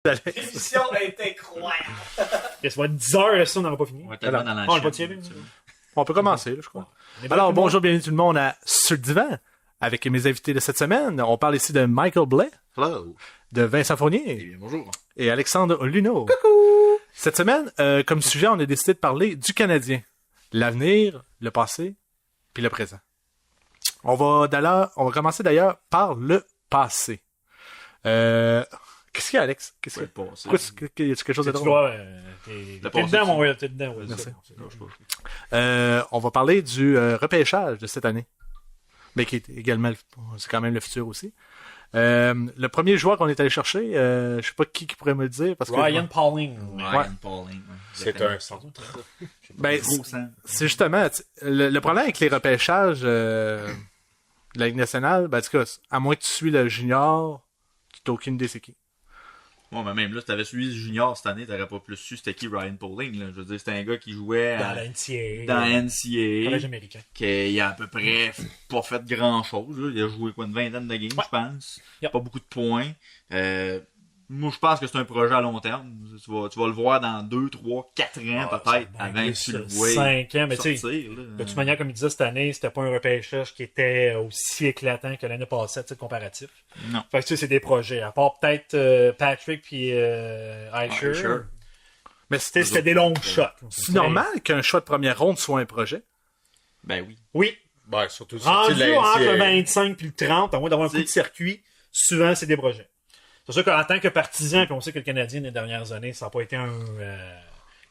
L'émission est incroyable. Ça va être 10 heures, là, ça, on n'aura pas fini. On va tellement dans on va pas l'enchaînement. tirer. On peut commencer, là, je crois. Alors, bonjour, bienvenue tout le monde à Sul Divan. Avec mes invités de cette semaine, on parle ici de Michaël Blais, Hello. de Vincent Fournier Eh bien, bonjour. et Alexandre Luneau. Coucou! Cette semaine, comme sujet, on a décidé de parler du Canadien. L'avenir, le passé, puis le présent. On va commencer d'ailleurs par le passé. Qu'est-ce qu'il y a, Alex? Qu'est-ce qu'il y a? Pourquoi le passé? Pourquoi, y a quelque chose de Tu drôle? vois, t'es dedans, mon gars, t'es dedans. Ouais, Merci. c'est bon. On va parler du repêchage de cette année. Mais qui est également, c'est quand même le futur aussi. Le premier joueur qu'on est allé chercher, je sais pas qui pourrait me le dire. Parce que, Ryan Pauling. Ryan Pauling. C'est un centre. Ben, Gros sang. c'est justement, le problème avec les repêchages de la Ligue nationale, ben, en tout cas, à moins que tu suis le junior, tu n'as aucune idée c'est qui. Bon, mais même là, si t'avais suivi junior cette année, t'aurais pas plus su c'était qui Ryan Pauling, là. Je veux dire, c'était un gars qui jouait Dans la NCAA. dans la NCAA, Collège américain. qui a à peu près pas fait grand chose, là. Il a joué quoi, une vingtaine de games, je pense. Yep. Pas beaucoup de points. Moi, je pense que c'est un projet à long terme. Tu vas le voir dans 2, 3, 4 ans, peut-être, avant que tu le vois 5 ans, mais tu sais, sortir, là. de toute manière, comme il disait cette année, c'était pas un repêchage qui était aussi éclatant que l'année passée, tu sais, comparatif. Non. Fait que tu sais, c'est des projets. À part peut-être Patrick puis Eicher. Sure. Mais Tu sais, c'était des longs shots. c'est normal qu'un choix de première ronde soit un projet. Ben oui. Oui. Ben, surtout sorti Rendu de la entre le NCAA. 25 puis le 30, à moins d'avoir un coup de circuit, souvent, c'est des projets. C'est sûr qu'en tant que partisan, puis on sait que le Canadien, les dernières années, ça n'a pas été un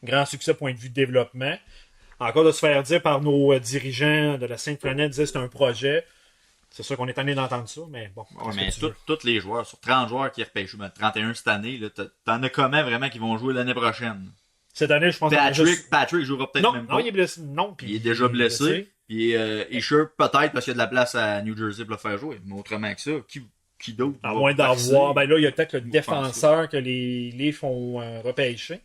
grand succès point de vue de développement. Encore de se faire dire par nos dirigeants de la Sainte Planète, disaient que c'est un projet. C'est sûr qu'on est tanné d'entendre ça, mais bon. Ouais, qu'est-ce mais que tu veux? tous les joueurs, sur 30 joueurs qui repêchent, 31 cette année, là, t'en as combien vraiment qui vont jouer l'année prochaine? Cette année, je pense qu'on a juste... Patrick jouera peut-être Non, même non, pas. il est blessé. Non, puis Il est déjà blessé. Puis Isher, peut-être parce qu'il y a de la place à New Jersey pour le faire jouer. Mais autrement que ça, qui d'autre? À va moins passer? d'avoir... Ben là, il y a peut-être le Je pense défenseur que les Leafs font repêcher.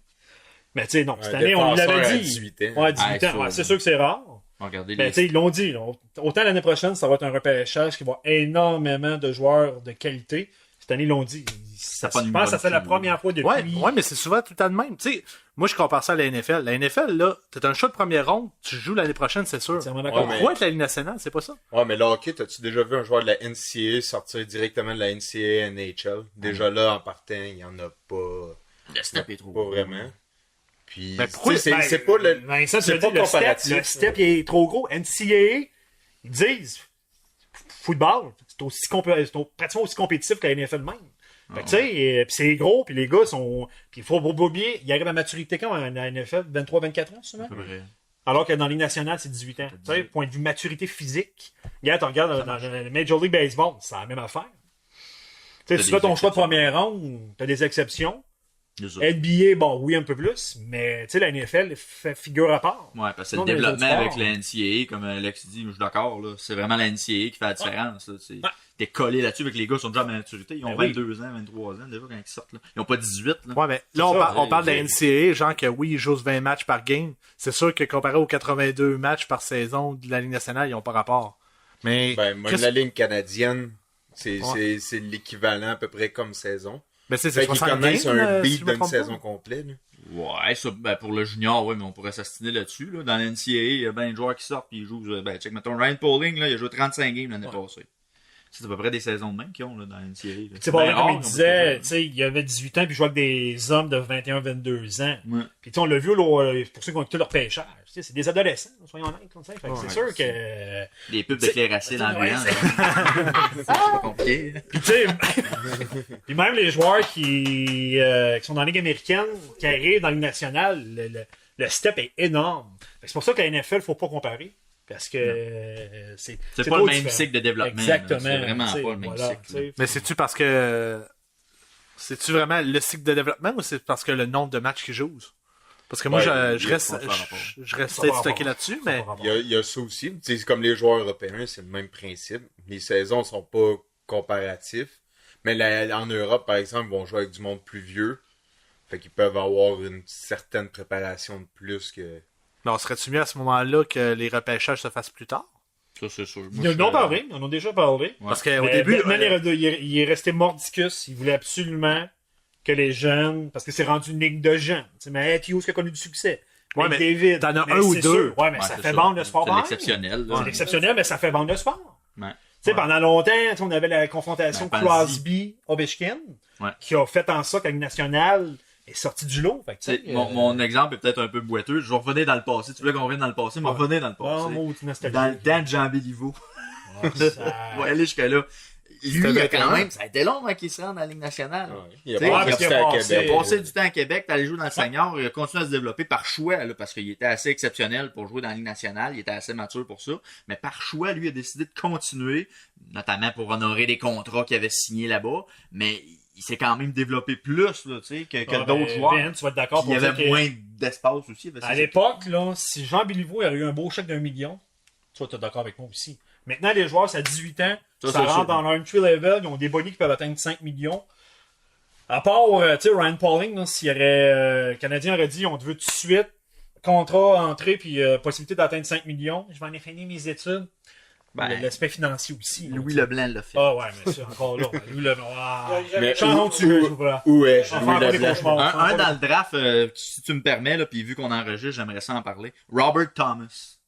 Mais tu sais, non, cette Un année, on défenseur l'avait à dit. 18 ans. Ouais, 18 Ah, ans. Ouais, ça, c'est sûr que c'est rare. Regardez Ben, les... tu sais, ils l'ont dit. Là. Autant l'année prochaine, ça va être un repêchage qui va avoir énormément de joueurs de qualité. Cette année, ils l'ont dit. pas Je une pense que ça bonne fait la fille. première fois depuis... Ouais, mais c'est souvent tout le temps de même. Tu sais, moi, je compare ça à la NFL. La NFL, là, t'as un choix de première ronde, tu joues l'année prochaine, c'est sûr. Entièrement d'accord. Ouais, Pourquoi être la Ligue nationale, c'est pas ça? Ouais, mais là, ok, t'as-tu déjà vu un joueur de la NCAA sortir directement de la NCAA NHL? Déjà là, en partant, il y en a pas, Le snap est trop pas vraiment. Puis, Mais pourquoi- tu sais, c'est pas le... Vincent, tu c'est l'as pas dit, le step, comparatif. le step il est trop gros. NCAA, ils disent, football, c'est pratiquement aussi compétitif que la NFL même. Fait que, tu sais, pis c'est gros, puis les gars sont... Puis il faut pas oublier, ils arrivent à maturité quand à la NFL? 23-24 ans, souvent? C'est vrai. Alors que dans la Ligue nationale, c'est 18 ans. Tu sais, point de vue maturité physique. Regarde, tu regardes dans le Major League Baseball, c'est la même affaire. Tu sais, si tu fais ton choix de première ronde, t'as des exceptions. NBA, bon, oui, un peu plus, mais tu sais, la NFL fait figure à part. Ouais, parce que c'est Non, le mais les développement autres avec sports, la NCAA, comme Alex dit, je suis d'accord, là. C'est vraiment la NCAA qui fait la différence, là. T'es collé là-dessus avec les gars qui sont déjà à maturité. Ils ont Ben oui. 22 ans, 23 ans, déjà, quand ils sortent, là. Ils ont pas 18, là. Ouais, mais C'est là, ça, on parle de la NCAA, genre que oui, ils jouent 20 matchs par game. C'est sûr que comparé aux 82 matchs par saison de la Ligue nationale, ils n'ont pas rapport. Mais, Ben, même la ligne canadienne, c'est l'équivalent à peu près comme saison. mais c'est Fait qu'ils 60 connaissent games, un si beat je me d'une trompe pas. saison complète, là. Ouais, ça, ben, pour le junior, ouais, mais on pourrait s'astiner là-dessus, là. Dans la NCAA, il y a ben de joueurs qui sortent pis ils jouent, ben, check, mettons, Ryan Pauling, là, il a joué 35 games l'année passée. C'est à peu près des saisons de même qu'ils ont, là, dans la NCAA, là. C'est pas vrai, bien comme rare, il ils ont disait, pas tu sais, il avait 18 ans, puis il jouait avec des hommes de 21-22 ans. Ouais. Puis tu sais, on l'a vu, là, pour ceux qui ont écouté leur pêchage. Tu sais, c'est des adolescents, soyons honnêtes. Tu sais. Fait que c'est sûr que... Les pubs de Cléracé dans Ouais, l'ambiance. C'est pas compliqué. Puis tu sais, puis même les joueurs qui sont dans la Ligue américaine, qui arrivent dans la Ligue nationale, le step est énorme. Fait que c'est pour ça que la NFL, faut pas comparer. Parce que c'est C'est pas trop le même différent. cycle de développement. Exactement. là. C'est vraiment tu sais, pas le même voilà, cycle. tu sais. Mais c'est-tu parce que... C'est-tu vraiment le cycle de développement ou c'est parce que le nombre de matchs qu'ils jouent? Parce que moi, Ouais, je reste ça par rapport. je reste Ça par stocké rapport. là-dessus, Ça mais... par rapport. Il y a ça aussi. Tu sais, c'est comme les joueurs européens, c'est le même principe. Les saisons sont pas comparatifs. Mais en Europe, par exemple, ils vont jouer avec du monde plus vieux. Fait qu'ils peuvent avoir une certaine préparation de plus que... Non, serait-tu mieux à ce moment-là que les repêchages se fassent plus tard? Ça, c'est sûr. Ils en ont parlé, ils en ont déjà parlé. Parce qu'au Mais début... Bettman, il est resté mordicus. Il voulait absolument que les jeunes, parce que c'est rendu une ligue de jeunes. Tu sais, Matthews qui a connu du succès. Ouais, mais David. t'en as Mais un ou c'est deux. sûr. Ouais, mais Ouais, ça c'est fait ça. vendre le sport. C'est pareil. l'exceptionnel. là. C'est exceptionnel, mais ça fait vendre le sport. Ouais. Tu sais, pendant longtemps, tu sais, on avait la confrontation Ben, Crosby-Ovechkin, Ouais. qui a fait en sorte que la Ligue nationale est sortie du lot. Fait que, tu sais, Mon exemple est peut-être un peu boiteux. Je vais revenir dans le passé. Tu voulais qu'on revienne dans le passé, mais on va revenir dans le Bon, passé. maudit nostalgie. Dans le temps de Jean Béliveau. Ça- On va aller jusqu'à là. Lui, il a 21 quand ans. même, ça a été long avant qu'il se rende dans la Ligue nationale. Il a T'sais, pas parce qu'il resté a à passé- Il a Québec. passé du temps à Québec, t'allais jouer dans le senior, il a continué à se développer par choix, là, parce qu'il était assez exceptionnel pour jouer dans la Ligue nationale, il était assez mature pour ça, mais par choix, lui a décidé de continuer, notamment pour honorer les contrats qu'il avait signés là-bas, mais il s'est quand même développé plus, là, tu sais, que Ah, d'autres ben, joueurs. Ben, tu vas être d'accord Puis il y pour avait dire que moins d'espace aussi. parce que à l'époque, là, si Jean Béliveau avait eu un beau chèque d'1 million, tu vas être d'accord avec moi aussi. Maintenant, les joueurs, c'est à 18 ans, Ça, ça c'est rentre sûr. dans leur entry level, ils ont des bonnies qui peuvent atteindre 5 millions. À part, tu sais, Ryan Pauling, là, s'il y aurait, le Canadien aurait dit, on te veut tout de suite, contrat, entrée, puis possibilité d'atteindre 5 millions, je vais en ai fini mes études. Ben, L'aspect financier aussi. là, Louis tu sais. Leblanc l'a fait. Ah ouais, mais c'est encore là. Louis Leblanc. Ah, Mais changeons de sujet, je vous vois. Où est On va Louis faire des Leblanc? cauchemars. Un dans le draft, si tu me permets, là, puis vu qu'on enregistre, j'aimerais ça en parler. Robert Thomas.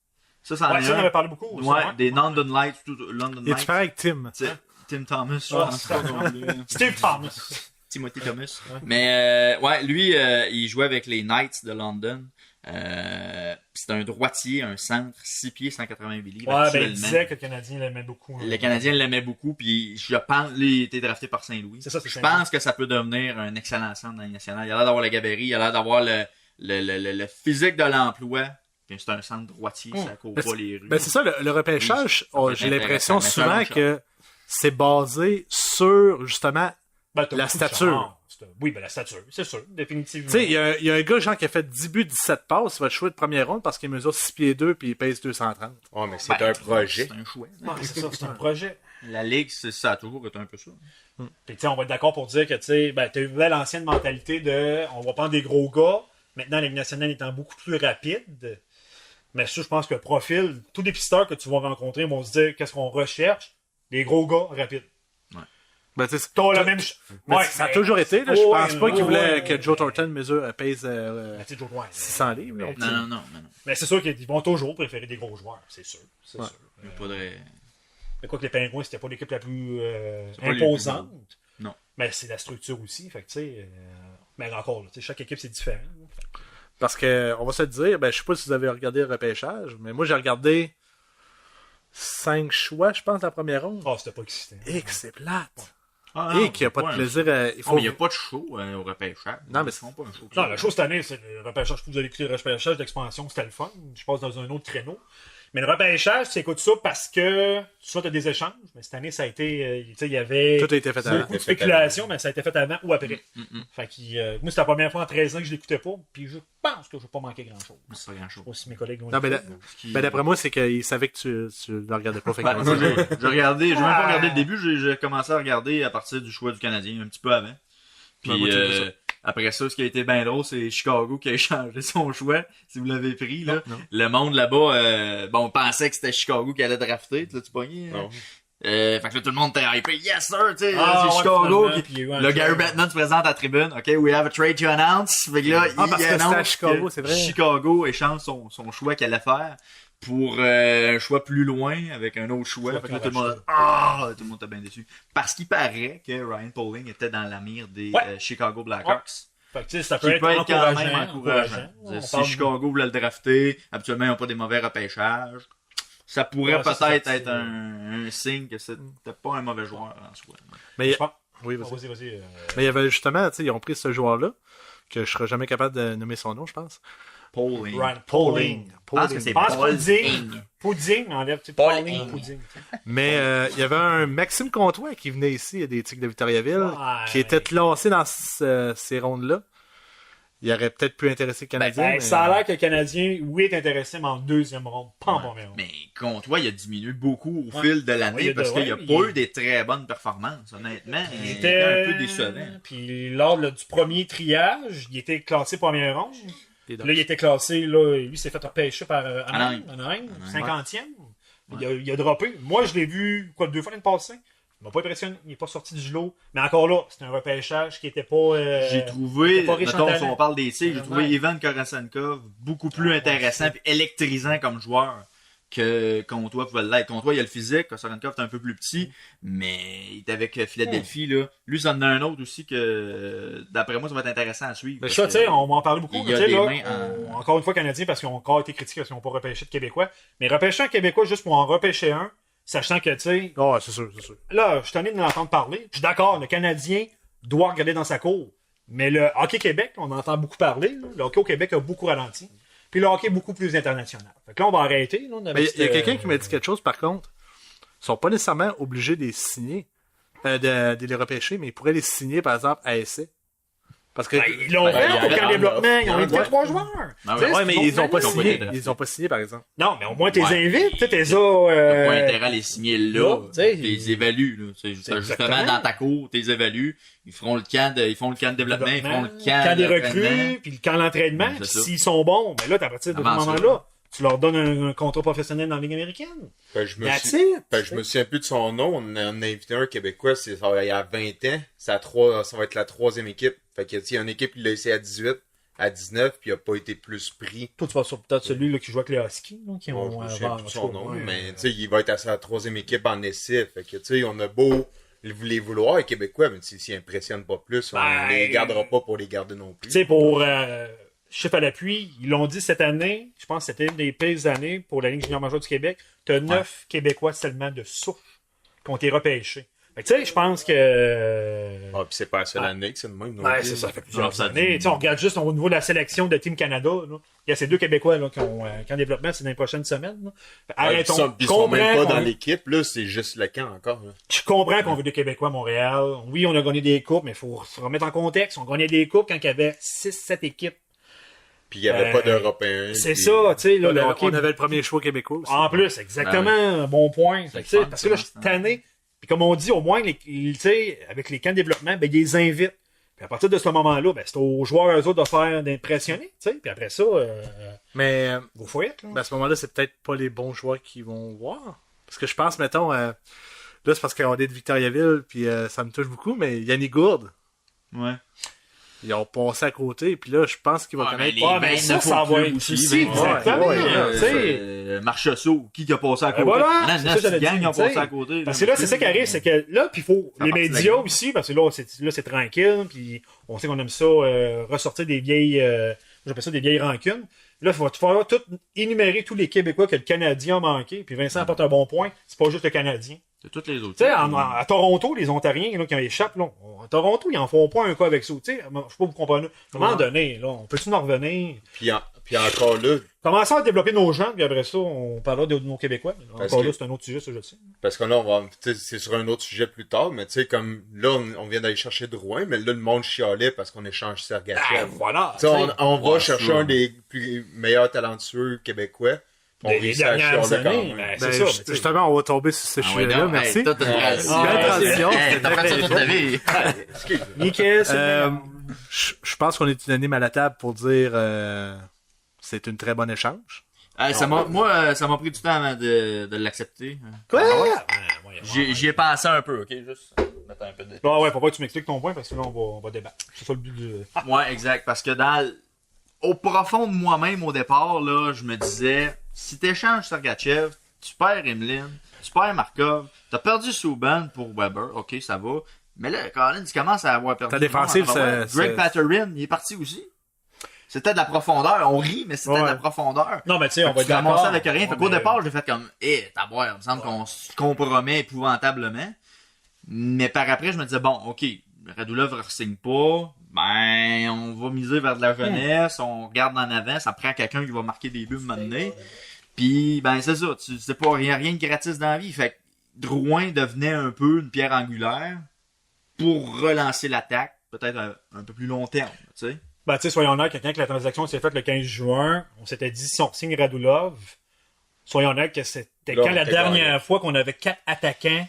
Ça, c'en Ouais, est ça, on un. avait parlé beaucoup. aussi, Ouais, ouais. des London Lights. London Et tu Lights. parles avec Tim. Tu sais, Tim Thomas, je Ah, pense. c'est ça. Steve Thomas. Timothy Thomas. Mais ouais, lui, il jouait avec les Knights de London. C'est un droitier, un centre, 6 pieds, 188 livres. Ouais, ben, il actuellement. disait que le Canadien l'aimait beaucoup. hein. Le Canadien l'aimait beaucoup, puis je pense, lui, il était drafté par Saint-Louis. C'est ça, c'est Je Saint-Louis. pense que ça peut devenir un excellent centre dans la Ligue nationale. Il a l'air d'avoir le gabarit, il a l'air d'avoir le physique de l'emploi. Puis c'est un centre droitier, ça court Ben, pas les rues. Ben, c'est ça, le repêchage, Oui, j'ai c'est l'impression intéressant, souvent mais c'est un que c'est basé sur, justement, Ben, t'as la beaucoup de stature. chance. Oui, ben la stature, c'est sûr, définitivement. tu sais, il y a un gars, genre, qui a fait 10 buts, 17 passes, il va jouer de première ronde parce qu'il mesure 6 pieds 2 puis il pèse 230. Ouais, mais c'est Ben, un projet. C'est un choix. Ouais, c'est ça, c'est un projet. La Ligue, ça a toujours été un peu ça. Puis tu sais, on va être d'accord pour dire que tu sais, ben, t'as eu l'ancienne mentalité de on va prendre des gros gars. Maintenant, la Ligue nationale étant beaucoup plus rapide. Mais ça, je pense que le profil, tous les pisteurs que tu vas rencontrer vont se dire qu'est-ce qu'on recherche. Des gros gars rapides. Ben, tu sais, T'as la même. mais ça a toujours été, là. Je Ouais, pense pas qu'il voulait ouais. que Joe Thornton pèse Ben, tu sais, Joe Dwight, 600 livres. mais- là. Non. Mais c'est sûr qu'ils vont toujours préférer des gros joueurs, c'est sûr. C'est Ouais. sûr. Il y a pas de... Mais quoi que les Pingouins, c'était pas l'équipe la plus C'est pas les plus imposante. gros. Non. Mais c'est la structure aussi. Fait que, tu sais, mais encore, là, tu sais, chaque équipe, c'est différent. là. Parce que, on va se le dire, ben, je sais pas si vous avez regardé le repêchage, mais moi, j'ai regardé 5 choix, je pense, la première ronde. Oh, c'était pas excitant. Et que c'est plate. Ah, Et qu'il n'y a pas de plaisir. Il faut... Il n'y a pas de show au repêchage. Non, mais ils font pas un show. Non, la chose cette année, c'est le repêchage. Vous avez écouté le repêchage d'expansion, c'était le fun. Je passe dans un autre créneau. Mais le repêchage, tu écoutes ça parce que soit tu as des échanges, mais cette année, ça a été. Tu sais, il y avait Tout a été fait avant. beaucoup de spéculation, mais ça a été fait avant ou après. Fait que, moi, c'était la première fois en 13 ans que je l'écoutais pas, puis je pense que je vais pas manquer grand-chose. C'est pas grand-chose. Pas si mes collègues l'ont Non, écouté. ben, d'après moi, c'est qu'il savait que tu le regardais pas. Fait que- Ben, moi, j'ai regardé, j'ai même pas regardé le début, j'ai commencé à regarder à partir du choix du Canadien, un petit peu avant. Puis Ben, moi, tu vois ça. après ça, ce qui a été bien drôle, c'est Chicago qui a échangé son choix, si vous l'avez pris. Là. Non. Le monde là-bas, on pensait que c'était Chicago qui allait drafter, tu l'as-tu pogné? Non. Fait que là, tout le monde était hypé, yes sir, tu sais, Ah, c'est ouais, Chicago. finalement, Puis, puis il y a eu un là, Gary trade. Bettman se présente à la tribune, OK, we have a trade to announce. Fait que là, Ah, parce que c'était à annonce Chicago, que c'est vrai. Chicago échange son choix qu'elle allait faire pour un choix plus loin avec un autre choix. Choix Fait que là, qu'on tout le monde tout le monde était bien déçu. Parce qu'il paraît que Ryan Pauling était dans la mire des Ouais. Chicago Blackhawks. Fait que, tu sais, ça Qui peut être peut être quand même encourageant. encourageant. On Si parle- Chicago voulait le drafter, habituellement, ils n'ont pas des mauvais repêchages. Ça pourrait Ouais, ça, peut-être c'est être un signe que c'était pas un mauvais joueur en soi. Mais, Je pense- oui, Oh, vas-y. vas-y. Mais il y avait justement, tu sais, ils ont pris ce joueur-là, que je serais jamais capable de nommer son nom, je pense. Pauling. Ryan Pauling. Je pense que c'est Je pense Paul Pudding. Pudding, enlève, tu sais, Pauling. Pauling, Pudding. tu sais. Mais il y avait un Maxime Comtois qui venait ici, des Tigres de Victoriaville, Ouais. qui était classé dans ces rondes-là. Il aurait peut-être pu intéresser le Canadien. Ben, mais- ça a l'air que le Canadien, oui, est intéressé, mais en deuxième ronde, pas en première ronde. Mais Comtois, il a diminué beaucoup au Ouais. fil de l'année Ouais, parce qu'il n'y a ouais, pas eu des très bonnes performances, honnêtement. Il était un peu décevant. Puis lors du premier triage, il était classé première ronde. Les Puis là, il était classé, là, lui s'est fait repêcher par Anaheim. Anaheim, 50e. Il a droppé. Moi, je l'ai vu, 2 fois l'année passée. Il m'a pas impressionné. Il n'est pas sorti du lot. Mais encore là, c'est un repêchage qui était pas. J'ai trouvé, pas riche en mettons, si talent. on parle des tirs, j'ai trouvé Ouais. Ivan Korasenkov beaucoup plus intéressant et électrisant comme joueur que Comtois pouvait l'être. Comtois, il a le physique, Korasenkov est un peu plus petit, mais il est avec Philadelphie, là. Lui, ça en a un autre aussi que, d'après moi, ça va être intéressant à suivre. Mais parce ça, que tu sais, on va en parler beaucoup. il y a Tu sais, des là, mains encore une fois, Canadiens, parce qu'ils ont encore été critiqués parce qu'ils n'ont pas repêché de Québécois. Mais repêcher un Québécois juste pour en repêcher un, sachant que, tu sais, Ouais, c'est sûr. là, je suis tanné de l'entendre parler. Je suis d'accord, le Canadien doit regarder dans sa cour. Mais le hockey Québec, on entend beaucoup parler. Là. Le hockey au Québec a beaucoup ralenti. Puis le hockey est beaucoup plus international. Fait que là, on va arrêter. Là, Mais il y a quelqu'un qui m'a dit quelque chose, par contre. Ils sont pas nécessairement obligés de les signer, de les repêcher, mais ils pourraient les signer, par exemple, à essai. Parce que... Ils l'ont fait il y pour avait qu'en développement, ils ont ouais. invité 3 joueurs. Ah Tu sais, Ouais, mais c'est ils ont pas bon, signé. mais- Ils ont pas signé, par exemple. Non, mais au moins, tu les Ouais. invites. Tu les as. Il n'y a pas intérêt à les signer là. là, tu sais, Tu les évalues, là. C'est justement exactement. dans ta cour, tu les évalues. Ils font le camp de développement, ils font le camp des d'entraînement. recrues, puis le camp d'entraînement. C'est Puis ça. s'ils sont bons, ben là, à partir de ce Avant ça. moment-là, tu leur donnes un contrat professionnel dans la Ligue américaine. Je me That's suis... it. Je me souviens plus de son nom. On a invité un Québécois, il y a 20 ans. Ça va être la 3e équipe. Fait que, il y a une équipe qui l'a essayé à 18, à 19, puis il a pas été plus pris. Toi, tu vas sur peut-être celui là, qui joue avec les Huskies, là, qui ont Je me souviens plus de son nom, ouais, mais tu sais, il va être à sa 3e équipe en essai. Fait que, tu sais, on a beau les vouloir, les Québécois, mais s'ils impressionnent pas plus, on Ben, les gardera pas pour les garder non plus. Tu sais, pour chiffre à l'appui, ils l'ont dit cette année, je pense que c'était une des pires années pour la Ligue junior majeure du Québec. Tu as 9 Québécois seulement de souche qui ont été repêchés. Fait que, tu sais, je pense que. Ah, puis c'est pas la seule année que c'est le même. non Ouais, plus. c'est ça, ça fait plusieurs ça années. dit- Tu sais, on regarde juste au niveau de la sélection de Team Canada. Là. Il y a ces 2 Québécois là, qui ont en développement, c'est dans les prochaines semaines. Là. Fait, Ouais, arrêtons. puis ils Je sont même comprends pas dans qu'on- l'équipe, là, c'est juste le camp encore. Là. Je comprends qu'on veut des Québécois à Montréal. Oui, on a gagné des coupes, mais il faut se remettre en contexte. On gagnait des coupes quand il y avait 6-7 équipes. Puis il y avait pas d'Européens. C'est puis- ça, tu sais, là, le hockey. On avait le premier choix québécois aussi. En plus, exactement, un bon point. Fait que, tu sais, fun, parce que là, je suis ça. tanné. Puis comme on dit, au moins, tu sais, avec les camps de développement, ben, ils les invitent. Puis à partir de ce moment-là, ben, c'est aux joueurs, eux autres, de faire d'impressionner, tu sais. Puis après ça, Mais go for it, là. à ce moment-là, c'est peut-être pas les bons joueurs qui vont voir. Parce que je pense, mettons, là, c'est parce qu'on est de Victoriaville, puis ça me touche beaucoup, mais Yannick Gourde, Ouais. ils ont passé à côté, puis là, je pense qu'il va Ouais, connaître... mais Ah, mais ça, ça va être aussi, exactement, tu sais. Marchessault, qui a passé à côté? voilà, Il y en a c'est ça, 9 j'allais gangs qui ont dire, passé tu sais. à côté. Parce que là, c'est ça qui arrive, c'est que là, puis il faut Ça les partit de la médias game. aussi, parce que là, c'est tranquille, puis on sait qu'on aime ça, ressortir des vieilles, j'appelle ça des vieilles rancunes. Là, il va falloir tout énumérer tous les Québécois que le Canadien a manqué, puis Vincent apporte un bon point, c'est pas juste le Canadien. C'est toutes les autres. Tu sais, à Toronto, les Ontariens là, qui échappent, là, à Toronto, ils en font pas un cas avec ça. Tu sais, je sais pas vous comprenez. À un moment donné, là, on peut-tu en revenir? Puis encore là, Commençons à développer nos gens, puis après ça, on parlera de nos Québécois. Parce Encore que- là, c'est un autre sujet, ça, je le sais. parce que là, tu sais, c'est sur un autre sujet plus tard, mais tu sais, comme là, on vient d'aller chercher Drouin, mais là, le monde chialait parce qu'on échange Sergachev. Voilà. Tu sais, on va ouais, chercher ça. un des plus meilleurs talentueux québécois. On Les réussit à dernières chialer quand années, même. ben, Ben, c'est ça. mais tu sais. justement, on va tomber sur ce sujet-là, merci. Toi, t'as une transition. Belle transition, Hey, c'était t'as fait très ça toute ta vie. Nickel, c'est Euh, bien. je pense qu'on est unanime à la table pour dire c'est une très bonne échange. Ça m'a pris du temps avant de l'accepter. Quoi? J'y ai pensé un peu, ok? Juste mettre un peu de... Ah ouais, faut pas que tu m'expliques ton point, parce que là, on va débattre. C'est ça le but du... Ouais, exact. Parce que au profond de moi-même, au départ, là, je me disais, si t'échanges Sergachev, tu perds Emeline, tu perds Markov, t'as perdu Subban pour Weber, ok, ça va. Mais là, Colin, tu commences à avoir perdu. Ta défensive, du monde, c'est- Greg c'est- Patterin, il est parti aussi. C'était de la profondeur. On rit, mais c'était de la profondeur. Non, mais tu sais, on va Tu être te ramasses d'accord. avec rien. Fait Ouais, qu'au mais- départ, j'ai fait comme, t'as boire, il me semble qu'on se compromet épouvantablement. Mais par après, je me disais, bon, ok, Radulov ne re-signe pas, ben, on va miser vers de la jeunesse, on regarde en avant, ça prend quelqu'un qui va marquer des buts maintenant. Puis, ben, c'est ça, tu sais pas, rien de gratis dans la vie. Fait que Drouin devenait un peu une pierre angulaire pour relancer l'attaque, peut-être un peu plus long terme, tu sais. Ben, tu sais, soyons honnêtes, quand la transaction s'est faite le 15 juin, on s'était dit, si on signe Radulov, soyons honnêtes que c'était Là, quand on la était dernière gagnant. fois qu'on avait 4 attaquants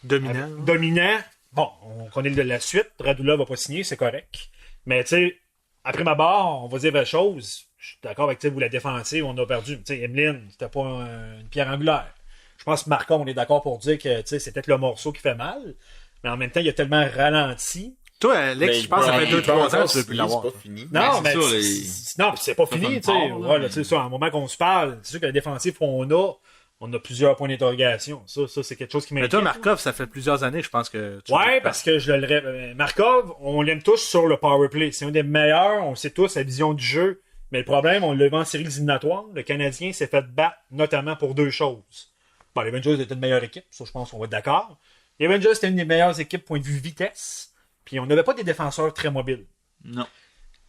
Dominant. dominants. Bon, on connaît la suite, Radulov va pas signer, c'est correct. Mais tu sais, après ma barre, on va dire la chose. Je suis d'accord avec vous, la défensive, on a perdu. Tu sais, Emeline, c'était pas une pierre angulaire. Je pense que Marco, on est d'accord pour dire que c'est peut-être le morceau qui fait mal, mais en même temps, il a tellement ralenti. Toi, Alex, je pense que ça fait 2-3 ans que tu veux plus l'avoir. C'est pas fini. Non, Ben, mais c'est c'est pas fini, tu sais. Voilà, tu sais, à un moment qu'on se parle, c'est sûr que la défensive qu'on on a plusieurs points d'interrogation. Ça, c'est quelque chose qui m'inquiète. Mais toi, Markov, ça fait plusieurs années, je pense que tu ouais, parce que je le rêve. Markov, on l'aime tous sur le power play. C'est un des meilleurs, on sait tous sa vision du jeu. Mais le problème, on l'a vu en séries éliminatoires. Le Canadien s'est fait battre notamment pour 2 choses. Bon, les Rangers étaient une meilleure équipe, ça je pense qu'on va être d'accord. Les Rangers étaient une des meilleures équipes point de vue vitesse. Puis on n'avait pas des défenseurs très mobiles. Non.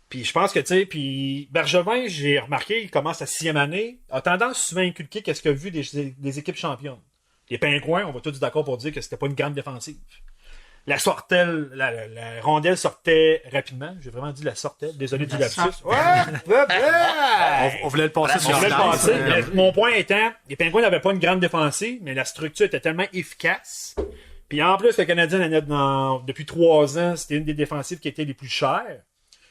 Puis je pense que, tu sais, puis Bergevin, j'ai remarqué, il commence sa 6e année, a tendance souvent à inculquer qu'est-ce qu'il a vu des équipes championnes. Les Pingouins, on va tous être d'accord pour dire que c'était pas une grande défensive. La rondelle sortait rapidement. J'ai vraiment dit la sortait. Désolé du lapsus. on voulait le passer sur voulait le la passer. Mon point étant, les Pingouins n'avaient pas une grande défensive, mais la structure était tellement efficace. Puis en plus, le Canadien, depuis 3 ans, c'était une des défensives qui était les plus chères.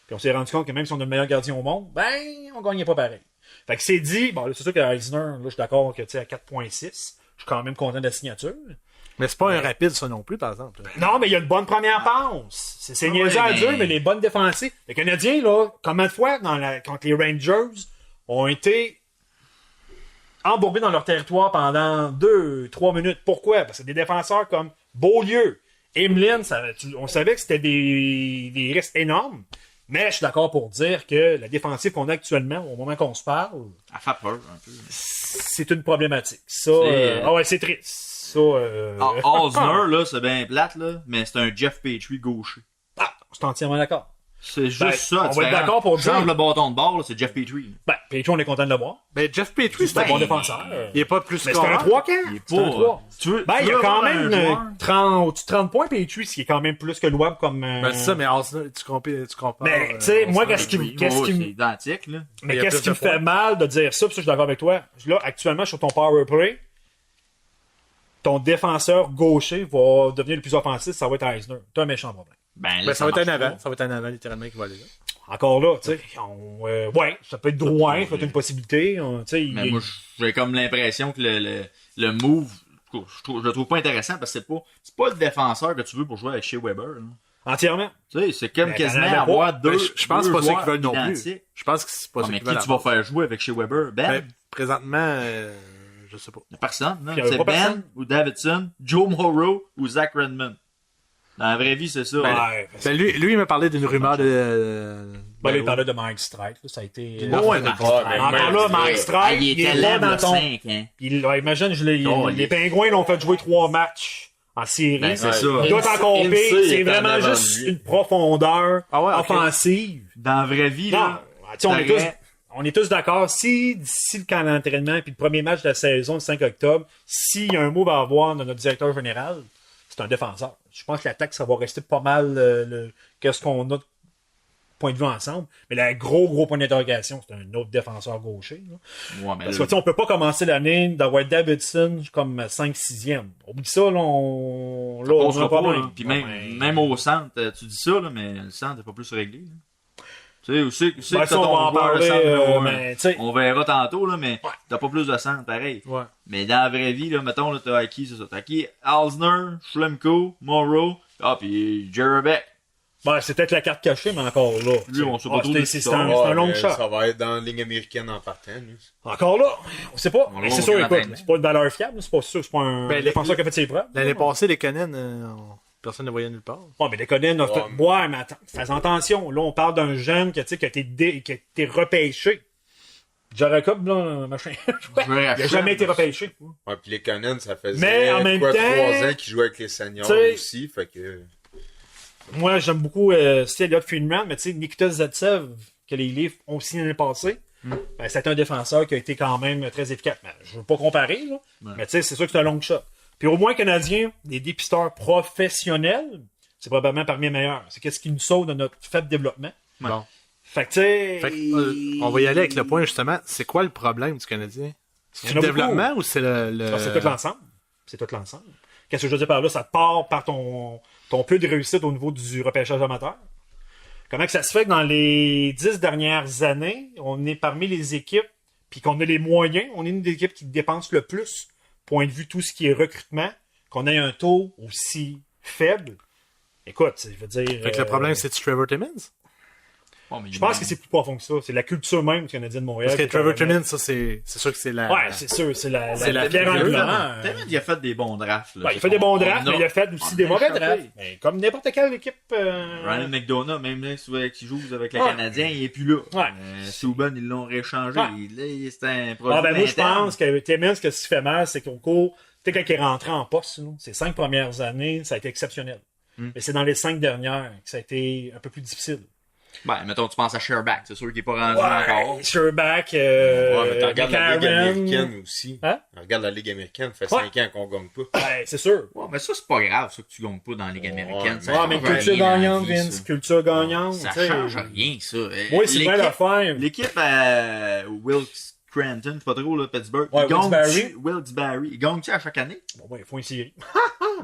Puis on s'est rendu compte que même si on a le meilleur gardien au monde, on gagnait pas pareil. Fait que c'est dit, bon, là, c'est sûr que Eisner, là, je suis d'accord que, tu sais, à 4.6, je suis quand même content de la signature. Mais c'est pas un rapide, ça non plus, par exemple. Non, mais il y a une bonne première passe. C'est niaiseux à dire, mais les bonnes défensives. Les Canadiens, là, combien de fois, contre les Rangers, ont été embourbés dans leur territoire pendant 2-3 minutes. Pourquoi? Parce que des défenseurs comme Beaulieu, Emeline, on savait que c'était des risques énormes. Mais je suis d'accord pour dire que la défensive qu'on a actuellement, au moment qu'on se parle, elle fait peur un peu. c'est une problématique. Ça, c'est triste. Ça, Osner, là, c'est bien plate, là, mais c'est un Jeff Petrie gaucher. Ah, je suis entièrement d'accord. C'est juste ça. On va être d'accord pour dire. Change le bâton de bord, là, c'est Jeff Petrie. Petrie, on est content de le voir. Ben, Jeff Petrie, C'est un bon défenseur. Il est pas plus Mais c'est un 3 quand? C'est un 3. Tu veux, Il y a quand même 30 points Petrie, ce qui est quand même plus que louable comme. Ben, c'est ça, mais Arsenal, tu compares. Mais, tu sais, moi, c'est identique, là. Mais il y a qu'est-ce plus qui de me fait points. mal de dire ça, puis ça, je suis d'accord avec toi. Là, actuellement, sur ton power play, ton défenseur gaucher va devenir le plus offensif, ça va être Eisner. T'as un méchant problème. Ben, ça va être un avant. Ça va être un avant, littéralement, qui va aller là. Encore là, tu sais, ouais, ça peut être droit, ça peut être une possibilité. Mais moi, j'ai comme l'impression que le move, je le trouve pas intéressant parce que c'est pas le défenseur que tu veux pour jouer avec Shea Weber. Là. Entièrement. Tu sais, c'est comme Mais quasiment t'en avais avoir pas. deux. Ben, je pense pas ceux qui veulent non plus. identiques. Je pense que c'est pas ceux Mais qui qui veulent. tu vas faire jouer avec Shea Weber? Ben? Présentement, je sais pas. Il y a personne, là. Puis il y avait C'est pas Ben personne. ou Davidson, Joe Morrow ou Zach Redmond. Dans la vraie vie, c'est ça. Ouais. Ben, lui, il m'a parlé d'une rumeur de. Ben, il parlait de Mike Strike, là, ça a été. Bon, ouais, encore là, Mike Strike, il est là dans ton. 5, hein. Imagine, les Pingouins l'ont fait jouer 3 matchs en série. Ben, c'est ça. Il doit en compter. Insee C'est est en vraiment avant juste de lui. une profondeur Ah ouais, ok. offensive. Dans la vraie vie, Non, là. tu sais, on est tous d'accord. Si d'ici le camp d'entraînement puis le premier match de la saison, le 5 octobre, s'il y a un move à avoir de notre directeur général, c'est un défenseur. Je pense que l'attaque, ça va rester pas mal qu'est-ce qu'on a de point de vue ensemble. Mais le gros point d'interrogation, c'est un autre défenseur gaucher. Là. Ouais, mais Parce que, tu sais, on peut pas commencer l'année d'avoir Davidson comme 5-6e. Oublie ça, là, on a un problème. Puis même au centre, tu dis ça, là, mais le centre n'est pas plus réglé. Là. Tu sais, où c'est Ben, que ça, t'as on va en ton joueur, le parler, centre numéro un? mais, tu sais. On verra tantôt, là, mais t'as pas plus de centre, pareil. Ouais. Mais dans la vraie vie, là, mettons, là, t'as qui, c'est ça? T'as qui? Alsner, Schlemko, Morrow, puis Jerbeck. Ben, c'est peut-être la carte cachée, mais encore là. Lui, on sait pas trop C'est de un long shot. Ça va être dans la ligne américaine en partant. Lui. Encore là, on sait pas. On Mais va c'est sûr, voir écoute, comment c'est pas une valeur fiable, c'est pas sûr, c'est pas un Ben, défenseur qui a fait ses preuves. L'année passée, les Canadiens, personne ne voyait nulle part. Ouais, mais les Conan, ouais, mais attends, fais attention. Là, on parle d'un jeune qui a été repêché. Jacob, là, machin. Il a jamais été repêché. Ouais, puis les Canons, ça faisait Mais en même temps, 3 ans qu'ils jouaient avec les seniors t'sais, aussi, fait que... Moi, j'aime beaucoup Elliot Friedman, mais tu sais, Nikita Zaitsev, que les livres ont signé l'année passée, ben, c'est un défenseur qui a été quand même très efficace. Ben, je veux pas comparer, là, mais tu sais, c'est sûr que c'est un long shot. Puis au moins, Canadiens, des dépisteurs professionnels, c'est probablement parmi les meilleurs. C'est qu'est-ce qui nous sauve de notre faible développement. Bon. Fait que, tu sais... Fait que, on va y aller avec le point, justement. C'est quoi le problème du Canadien? C'est Il y le en a développement ou c'est le... Non, c'est tout l'ensemble. C'est tout l'ensemble. Qu'est-ce que je veux dire par là? Ça part par ton peu de réussite au niveau du repêchage amateur. Comment que ça se fait que dans les 10 dernières années, on est parmi les équipes, puis qu'on a les moyens, on est une des équipes qui dépense le plus point de vue tout ce qui est recrutement, qu'on ait un taux aussi faible, écoute, je veux dire... Fait que le problème, c'est Trevor Timmins? Bon, mais Je pense que c'est plus profond que ça. C'est la culture même du Canadien de Montréal. Parce que Trevor Timmins, ça, c'est sûr que c'est la... Ouais, c'est sûr, c'est la pierre figure, angulaire. Timmins, il a fait des bons drafts. Là. Ouais, il fait des bons drafts, On mais il a fait aussi des mauvais drafts. Mais comme n'importe quelle équipe... Ryan McDonough, même là, qui joue avec le Ouais. Canadien, il est plus là. Ouais. Souban, ils l'ont réchangé. Ouais. Là, c'est un produit Moi, je interne. pense que Timmins, ce qui fait mal, c'est qu'au cours... Tu sais, quand il est rentré en poste, là, ces 5 premières années, ça a été exceptionnel. Mais c'est dans les 5 dernières que ça a été un peu plus difficile. Ben, mettons, tu penses à Sherbach, c'est sûr qu'il est pas rendu encore. Sherbach, Ouais, mais tu regardes la Ligue McCarron. américaine aussi. Hein? Regarde la Ligue américaine, ça fait 5 ans qu'on gagne pas. Ouais, c'est sûr. Ouais, mais ça, c'est pas grave, ça, que tu gagnes pas dans la Ligue américaine. Ça Ouais, mais change culture rien dans la gagnante, vie, Vince. ça. Culture gagnante. Ça tu sais. change rien, ça. Oui, c'est bien l'affaire. L'équipe à Wilkes Scranton, c'est pas trop, là, Pittsburgh. Ouais, ils gagnent Wilkes-Barre. Wilkes-Barre. Ils gagnent-tu à chaque année? Bon, il faut une série.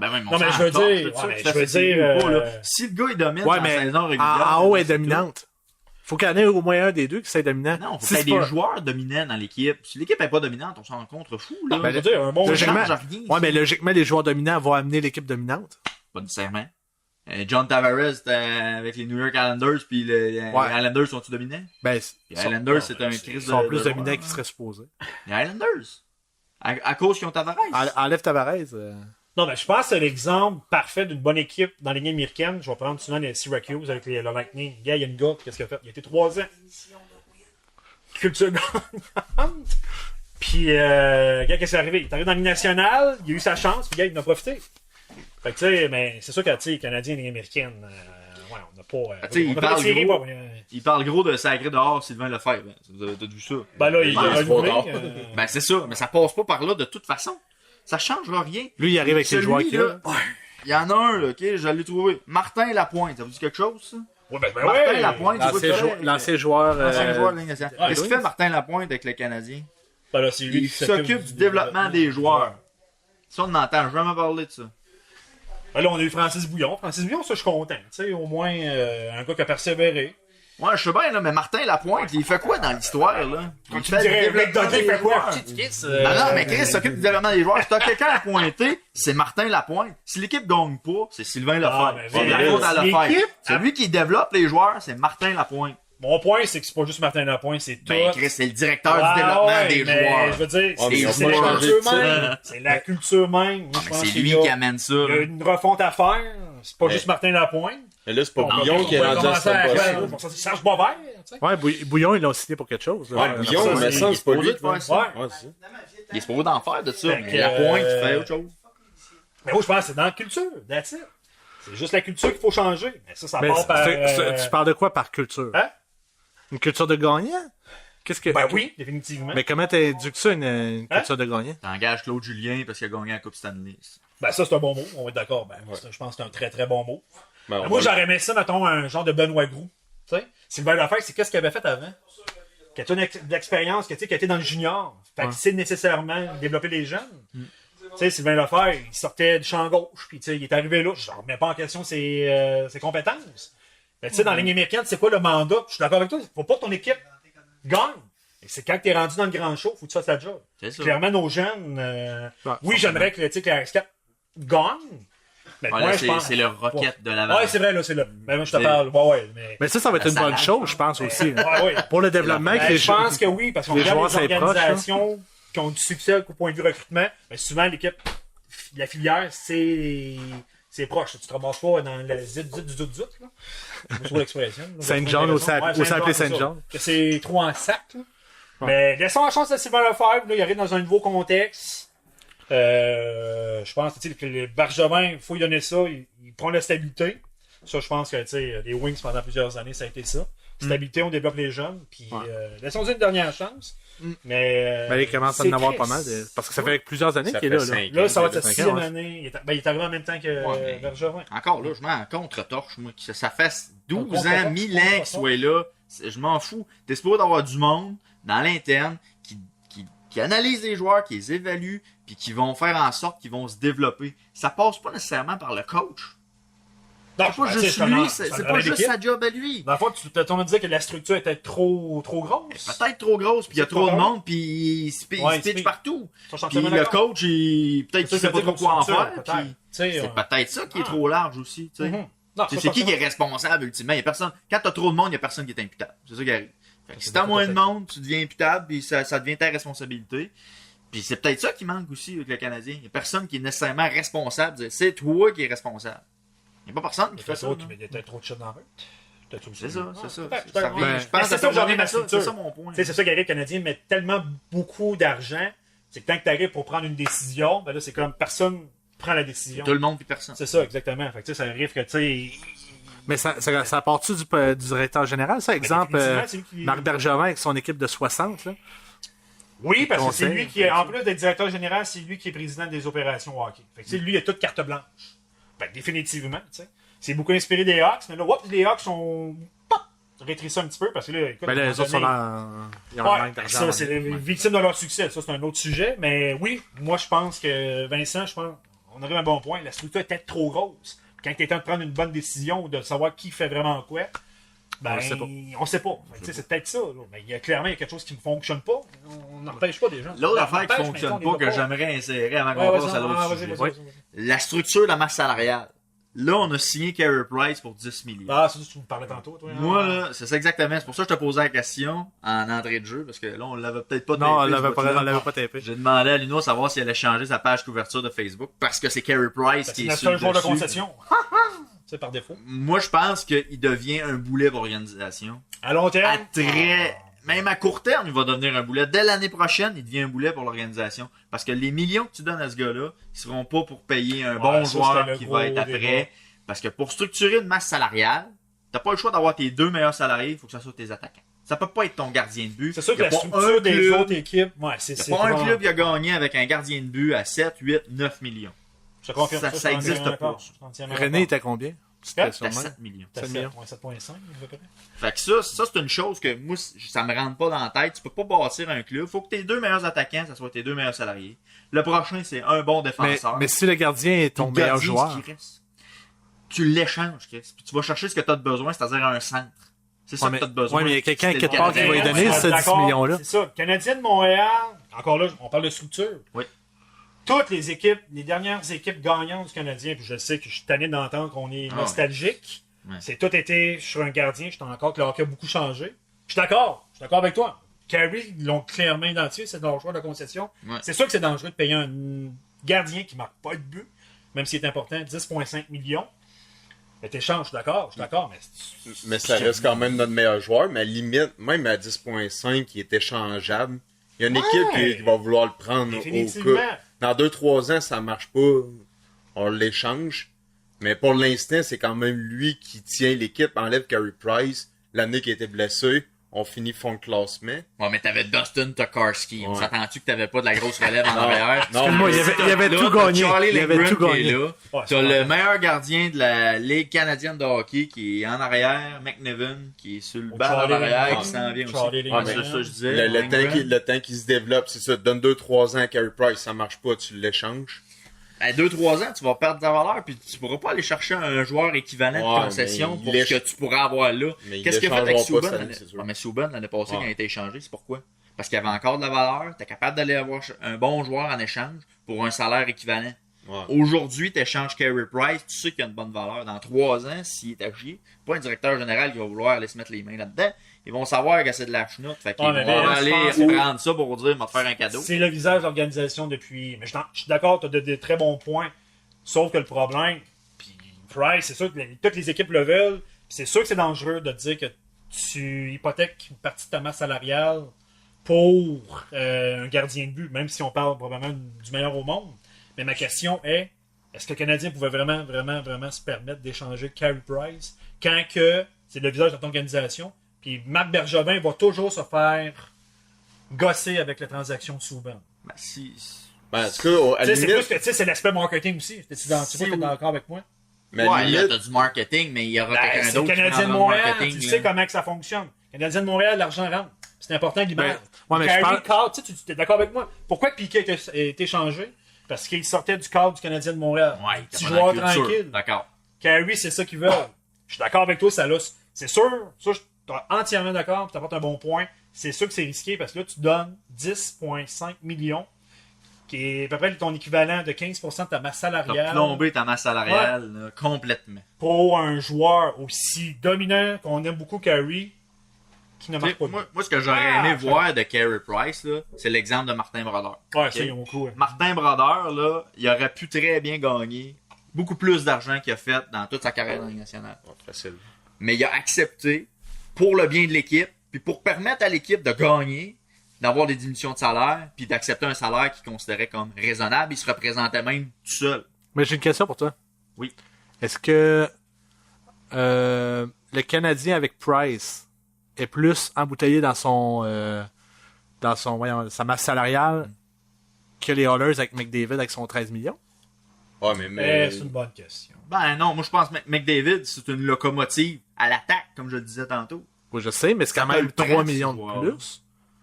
Ben oui, Non, mais je veux dire, si le gars, il domine Ouais, dans mais la saison régulière... en haut est dominante. Faut qu'il y en ait au moins un des deux qui soit dominant. Non, faut Si qu'il y ait c'est des pas- joueurs dominants dans l'équipe. Si l'équipe est pas dominante, on s'en rencontre fou, là. Je veux dire, un bon Logiquement, change rien, ouais, mais logiquement, les joueurs dominants vont amener l'équipe dominante. Pas nécessairement. John Tavares avec les New York Islanders, puis les Islanders sont-ils dominants? Ben, Les Islanders, c'est un crise ils sont plus de dominants joueurs. qu'ils seraient supposés. Les Islanders. À cause qu'ils ont Tavares. Enlève Tavares. Non, mais je pense que c'est l'exemple parfait d'une bonne équipe dans la Ligue américaine. Je vais prendre souvent les Syracuse avec le Lightning. Il y a une gars, qu'est-ce qu'il a fait? Il a été 3 ans. Culture gagnante. Puis, qu'est-ce qui est arrivé? Il est arrivé dans la Ligue nationale, il a eu sa chance, puis il en a profité. Fait que, tu sais, mais c'est sûr que, tu sais, Canadien et Ligue américaine, ouais, on n'a pas. Tu sais, on a pas tiré, gros, pas, il parle gros de sacré dehors Sylvain Lefebvre. T'as vu ça? Ben là, il a renouvelé. Ben c'est ça, mais ça passe pas par là de toute façon. Ça changera rien. Lui, il arrive avec ses joueurs qu'il a. Il y en a un, là, ok, je l'ai trouvé. Martin Lapointe, ça vous dit quelque chose, ça? Ouais, ben Martin ouais. Lapointe, tu vois que c'est L'ancien joueur. l'ancien joueur de la Ligue nationale. ouais, Qu'est-ce qu'il oui. fait Martin Lapointe avec le Canadien? Ben là, c'est lui Il qui s'occupe du développement des joueurs. Ça, on n'entend jamais parler de ça. Ben là, on a eu Francis Bouillon. Francis Bouillon, ça, je suis content. Tu sais, au moins, un gars qui a persévéré. Ouais, je sais bien, là, mais Martin Lapointe, il fait quoi dans l'histoire, là? Quand tu me dirais, le mec Dodé fait quoi? Ah non, mais Chris s'occupe du développement des joueurs. Si t'as quelqu'un à pointer, c'est Martin Lapointe. Si l'équipe gagne pas, c'est Sylvain Lefebvre. mais C'est la voilà, faute à l'équipe, Lefebvre. Celui qui développe les joueurs, c'est Martin Lapointe. Mon point, c'est que c'est pas juste Martin Lapointe, c'est tout. Ben, Chris, c'est le directeur Ouais, du développement ouais, des mais joueurs. Je veux dire, Oh, mais c'est ils ont c'est pas la changé culture de même. C'est la culture même. Moi, je Mais pense c'est qu'il lui y a- qui amène ça. Il y a là. une refonte à faire. C'est pas Ouais. juste Martin Lapointe. Mais là, c'est pas On Bouillon qui est va rendu à commencer ce faire- poste. ouais, Serge Boisvert, tu sais. Ouais, Bouillon, ils l'ont signé pour quelque chose. là. Ouais, Bouillon, ça, mais c'est- ça, il c'est pas est lui supposé qui fait faire ça. Ouais. Ouais, c'est ça. Il est supposé d'en faire de ça, Fait mais que, Lapointe, il fait autre chose. Mais moi, je pense que c'est dans la culture. That's it. C'est juste la culture qu'il faut changer. Mais ça Mais part par... tu parles de quoi par culture? Hein? Une culture de gagnant? Qu'est-ce que... Ben oui, définitivement. Mais comment t'induis ça, une culture de gagnant? T'engages Claude Julien parce qu'il a gagné la Coupe Stanley. Ben ça, c'est un bon mot. On est d'accord. Ben, ça, je pense que c'est un très, très bon mot. Ben, on Moi, va- j'aurais aimé ça, mettons, un genre de Benoît Groux. Tu sais? Sylvain Lefebvre, c'est qu'est-ce qu'il avait fait avant? Qui a une expérience, qui a été dans le junior. Fait qu'il sait nécessairement développer les jeunes. Tu sais, Sylvain Lefebvre, il sortait du champ gauche, puis tu sais, il est arrivé là. Je ne remets pas en question ses compétences. Mais tu sais, dans la ligne américaine, c'est quoi le mandat? Je suis d'accord avec toi. Faut pas que ton équipe gagne. Et c'est quand tu es rendu dans le grand show, faut que tu fasses ta job. C'est ça. Clairement, nos jeunes, oui, forcément. j'aimerais que la RS4 gagne. Mais Ouais, moi, là, je pense... c'est le Rocket de Laval. Ouais, c'est vrai, là, c'est là. Mais moi, je te C'est- parle. Ouais, mais... Mais ça va être une bonne salade. chose, je pense aussi. Ouais. Pour le développement, que Ben, les je pense que oui, parce qu'on les regarde joueurs les s'approchent, organisations qui ont du succès au point de vue recrutement, mais souvent, l'équipe, la filière, c'est proche. Tu te ramasses pas dans le zit du doute, là. Je trouve l'expression. là. Saint John au Ouais, Saint-Pierre c'est ça. Saint-John. Que c'est trop en sac, là. Mais laissons la chance à Sylvain Lefebvre, là, il arrive dans un nouveau contexte. Je pense que le Bergevin, il faut lui donner ça, il prend la stabilité. Ça, je pense que les Wings, pendant plusieurs années, ça a été ça. Stabilité, on développe les jeunes, puis laissons-lui une dernière chance. Mais il commence à en avoir pas mal. Parce que ça fait plusieurs années Ça qu'il est fait là. 5 là, ça va être sa cinq 6e ans, ouais. année. Il est arrivé en même temps que Ouais, mais- Bergevin. Encore là, je mets en contre-torche, moi, que ça fait 12 contre-torche, ans, 1000 ans qu'il soit là. Je m'en fous. T'es supposé d'avoir du monde dans l'interne qui analyse les joueurs, qui les évalue, puis qui vont faire en sorte qu'ils vont se développer. Ça passe pas nécessairement par le coach. Non, C'est pas juste lui, c'est pas juste sa job à lui. Dans le fond, on me disait que la structure était trop grosse. Peut-être trop grosse, puis il y a trop de monde, puis il se pitch partout. Puis le coach, peut-être qu'il sait pas trop quoi en faire. C'est peut-être ça qui est trop large aussi. C'est qui est responsable ultimement? Il y a personne. Quand t'as trop de monde, il y a personne qui est imputable. C'est ça qui arrive. Si t'as moins de monde, tu deviens imputable, puis ça devient ta responsabilité. Puis c'est peut-être ça qui manque aussi avec le Canadien. Il y a personne qui est nécessairement responsable. C'est toi qui es responsable. Il n'y a pas personne qui fait ça. Il y a peut-être trop de shit dans la rue. C'est ça. Je pense c'est ça que j'en ai ma structure. C'est ça mon point. C'est ça qui arrive, le Canadien met tellement beaucoup d'argent, c'est que tant que tu arrives pour prendre une décision, ben là, c'est comme personne prend la décision. Tout le monde puis personne. C'est ça, exactement. Fait que ça arrive que, tu sais... Mais ça part-tu du directeur général, ça? Exemple, Marc Bergevin avec son équipe de 60, là? Oui, parce que c'est lui qui est, en plus d'être directeur général, c'est lui qui est président des opérations hockey. Fait que, lui, il a toute carte blanche. Ben, définitivement, tu sais. C'est beaucoup inspiré des Hawks, mais là, les Hawks sont rétrécis un petit peu parce que là, écoute, les autres sont ils ont un manque d'argent. Ça, c'est les victimes de leur succès. Ça, c'est un autre sujet. Mais oui, moi, je pense que Vincent, on arrive à un bon point. La structure était trop grosse. Quand il est temps de prendre une bonne décision ou de savoir qui fait vraiment quoi, ben, on sait pas. C'est peut-être ça. Là. Mais clairement, il y a quelque chose qui ne fonctionne pas. On n'empêche pas des gens. L'autre affaire qui ne fonctionne pas, que j'aimerais insérer avant qu'on passe à l'autre sujet. La structure de la masse salariale. Là, on a signé Carey Price pour 10 millions. Ah, c'est ça que tu me parlais tantôt, toi. Moi, là, c'est ça exactement. C'est pour ça que je te posais la question en entrée de jeu, parce que là, on l'avait peut-être pas tapé. Non, on l'avait pas tapé. J'ai demandé à Luneau de savoir s'il allait changer sa page couverture de Facebook, parce que c'est Carey Price qui est sur le dessus. C'est un joueur de dessus. concession. C'est par défaut. Moi, je pense qu'il devient un boulet pour l'organisation. À long terme? Même à court terme, il va devenir un boulet. Dès l'année prochaine, il devient un boulet pour l'organisation. Parce que les millions que tu donnes à ce gars-là, ils seront pas pour payer un bon joueur qui va être après. Parce que pour structurer une masse salariale, t'as pas le choix d'avoir tes deux meilleurs salariés, il faut que ça soit tes attaquants. Ça peut pas être ton gardien de but. C'est sûr que la structure des autres équipes, c'est pas un club qui a gagné avec un gardien de but à 7, 8, 9 millions. Je confirme ça existe pas. René était combien? C'était 7 millions. 7 millions. 7,5 à peu près. Fait que ça c'est une chose que moi, ça me rentre pas dans la tête. Tu peux pas bâtir un club. Faut que tes deux meilleurs attaquants, ça soit tes deux meilleurs salariés. Le prochain, c'est un bon défenseur. Mais si le gardien est ton meilleur joueur, tu l'échanges, Chris. Puis tu vas chercher ce que tu as besoin, c'est-à-dire un centre. C'est ça que tu as besoin. Oui, mais il y a quelqu'un quelque part qui va lui donner ces 10 millions-là. C'est ça. Le Canadien de Montréal, encore là, on parle de structure. Oui. Toutes les équipes, les dernières équipes gagnantes du Canadien, puis je sais que je suis tanné d'entendre qu'on est nostalgique. Ouais. C'est tout été sur un gardien. Je suis encore que le hockey a beaucoup changé. Je suis d'accord avec toi. Carey, ils l'ont clairement identifié, c'est leur choix de concession. Ouais. C'est sûr que c'est dangereux de payer un gardien qui ne marque pas de but, même s'il est important, 10,5 millions. Mais t'échanges, je suis d'accord, mais ça reste quand même notre meilleur joueur, mais à limite, même à 10,5 qui est échangeable, il y a une équipe qui va vouloir le prendre au cas. Dans 2-3 ans, ça marche pas, on l'échange. Mais pour l'instant, c'est quand même lui qui tient l'équipe, enlève Carey Price, l'année qui a été blessé. On finit fond de classement. Ouais, mais t'avais Dustin Tokarski. On s'attend-tu que t'avais pas de la grosse relève en arrière? Non, moi, il avait tout gagné. Il avait tout gagné. T'as le meilleur gardien de la Ligue canadienne de hockey qui est en arrière, McNevin, qui est sur le bas en arrière, qui s'en vient aussi. C'est ça que je disais. Le temps qui se développe, c'est ça. Donne 2-3 ans à Carey Price, ça marche pas, tu l'échanges. À 2-3 ans, tu vas perdre ta valeur, puis tu pourras pas aller chercher un joueur équivalent de concession pour ce que tu pourras avoir là. Qu'est-ce qu'il a fait avec Subban? Mais Subban, l'année passée, quand il a été échangé, c'est pourquoi? Parce qu'il avait encore de la valeur, t'es capable d'aller avoir un bon joueur en échange pour un salaire équivalent. Ouais. Aujourd'hui, tu échanges Carey Price, tu sais qu'il a une bonne valeur. Dans 3 ans, s'il est à chier, pas un directeur général qui va vouloir aller se mettre les mains là-dedans. Ils vont savoir que c'est de la chenoute. Fait qu'ils vont aller prendre ça pour dire, m'a faire un cadeau. C'est le visage de l'organisation depuis. Mais je suis d'accord, tu as de très bons points. Sauf que le problème, puis Price, c'est sûr que toutes les équipes le veulent. C'est sûr que c'est dangereux de dire que tu hypothèques une partie de ta masse salariale pour un gardien de but, même si on parle probablement du meilleur au monde. Mais ma question est, est-ce que le Canadien pouvait vraiment se permettre d'échanger Carey Price quand que c'est le visage de ton organisation? Puis Marc Bergevin va toujours se faire gosser avec la transaction de Subban. En tout cas, c'est l'aspect marketing aussi. Tu es d'accord avec moi? Mais ouais, là, t'as du marketing, mais il y aura quelqu'un d'autre qui Canadien de Montréal, tu sais comment que ça fonctionne. Canadien de Montréal, l'argent rentre. C'est important l'image. Tu es d'accord avec moi? Pourquoi Piquet a été changé? Parce qu'il sortait du cadre du Canadien de Montréal. Ouais, petit joueur tranquille. D'accord. Carey, c'est ça qu'ils veulent. Je suis d'accord avec toi, ça là. C'est sûr, ça, je suis entièrement d'accord, tu apportes un bon point. C'est sûr que c'est risqué parce que là, tu donnes 10,5 millions, qui est à peu près ton équivalent de 15% de ta masse salariale. T'as plombé ta masse salariale là, complètement. Pour un joueur aussi dominant qu'on aime beaucoup, Carey, qui ne marque pas de but. Moi, ce que j'aurais aimé voir de Carey Price, là, c'est l'exemple de Martin Brodeur. Ouais, Okay? ça, ils ont cool. Martin Brodeur, là, il aurait pu très bien gagner beaucoup plus d'argent qu'il a fait dans toute sa carrière dans la Ligue nationale. Ouais, facile. Mais il a accepté, pour le bien de l'équipe, puis pour permettre à l'équipe de gagner, d'avoir des diminutions de salaire, puis d'accepter un salaire qu'il considérait comme raisonnable. Il se représentait même tout seul. Mais j'ai une question pour toi. Oui. Est-ce que le Canadien avec Price est plus embouteillé dans sa masse salariale que les Oilers avec McDavid avec son 13 millions? Ouais, mais... C'est une bonne question. Ben non, moi je pense que McDavid, c'est une locomotive à l'attaque, comme je le disais tantôt. Oui, je sais, mais c'est quand Ça même peut le 3 prendre, millions wow. de plus.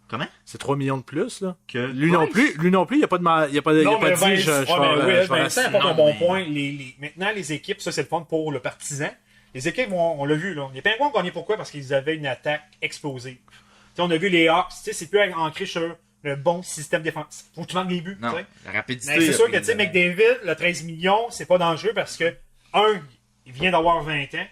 Comment? C'est 3 millions de plus, là. Que Lui non plus, il n'y a pas de il a pas Non, pas mais dit Vincent apporte un non, bon mais- point. Maintenant, les équipes, ça c'est le fun pour le partisan. Les équipes, on l'a vu, là. Les Penguins ont gagné pourquoi? Parce qu'ils avaient une attaque explosive. T'sais, on a vu les Hawks, c'est plus ancré sur le bon système défensif. Faut que tu marques des buts. Non, t'sais. la rapidité. Mais c'est sûr a que pris une- McDavid, le 13 millions, c'est pas dangereux parce que, il vient d'avoir 20 ans.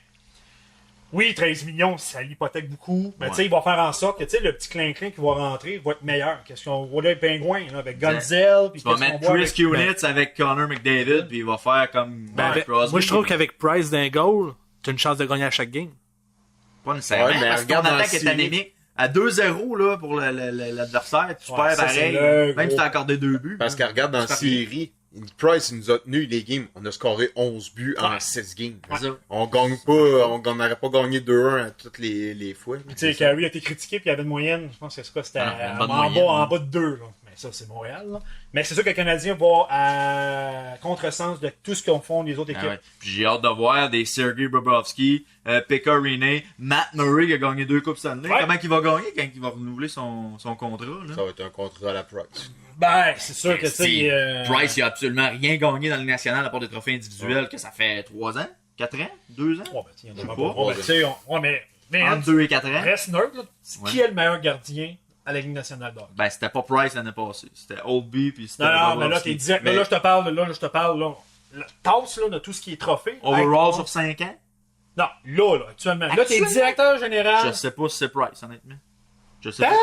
Oui, 13 millions, ça l'hypothèque beaucoup. Mais Ouais. il va faire en sorte que le petit clin-clin qui va rentrer va être meilleur. Qu'est-ce qu'on voit là, les Pingouins, là, avec Gonzel. Puis Tu vas qu'est-ce qu'on mettre voit Chris avec- Kunitz avec Connor McDavid, puis il va faire comme Crosby. moi, je trouve qu'avec Price d'un goal, t'as une chance de gagner à chaque game. Pas nécessairement, Ouais, mais parce que ton regarde dans attaque la est série. anémique. À 2-0 là, pour l'adversaire, tu Ouais, perds ça, c'est pareil. le Même gros- si t'as accordé 2 buts. Parce qu'elle regarde dans la C'est pareil. série, Price il nous a tenu les games. On a scoré 11 buts en 16 games. C'est ça. On n'aurait pas gagné 2-1 à toutes les fois. Tu sais, Carey a été critiqué, puis il y avait une moyenne, je pense que c'est quoi, c'était Ah, une bonne en moyenne, bas, hein. en bas de 2. Là. Mais ça, c'est Montréal. Là. Mais c'est sûr que le Canadien va à contresens de tout ce qu'ont font les autres équipes. Ah ouais. Puis j'ai hâte de voir des Sergei Bobrovsky, Pekka Rinne, Matt Murray qui a gagné 2 Coupes Stanley. Ouais. Comment il va gagner quand il va renouveler son contrat? Là? Ça va être un contrat à la Price. Ben, c'est sûr que, tu sais... Price, il a absolument rien gagné dans le national à part des trophées individuels que ça fait 3 ans, 4 ans, 2 ans? Ouais, ben, il y en a Je sais pas. pas. Ouais, ben, tu sais, mais Entre 2 et 4 ans. reste neutre. Là. Ouais. Qui est le meilleur gardien à la Ligue nationale d'or? Ben, c'était pas Price l'année passée. C'était Oldby puis c'était Non, mais là, Bobrovsky. t'es direct. Mais- Là, je te parle, là. La tasse, là, de tout ce qui est trophée. Overall Avec- sur 5 ans? Non, là, actuellement. Là, t'es Actuellement? directeur général. Je sais pas si c'est Price, honnêtement. Je sais Ah! pas.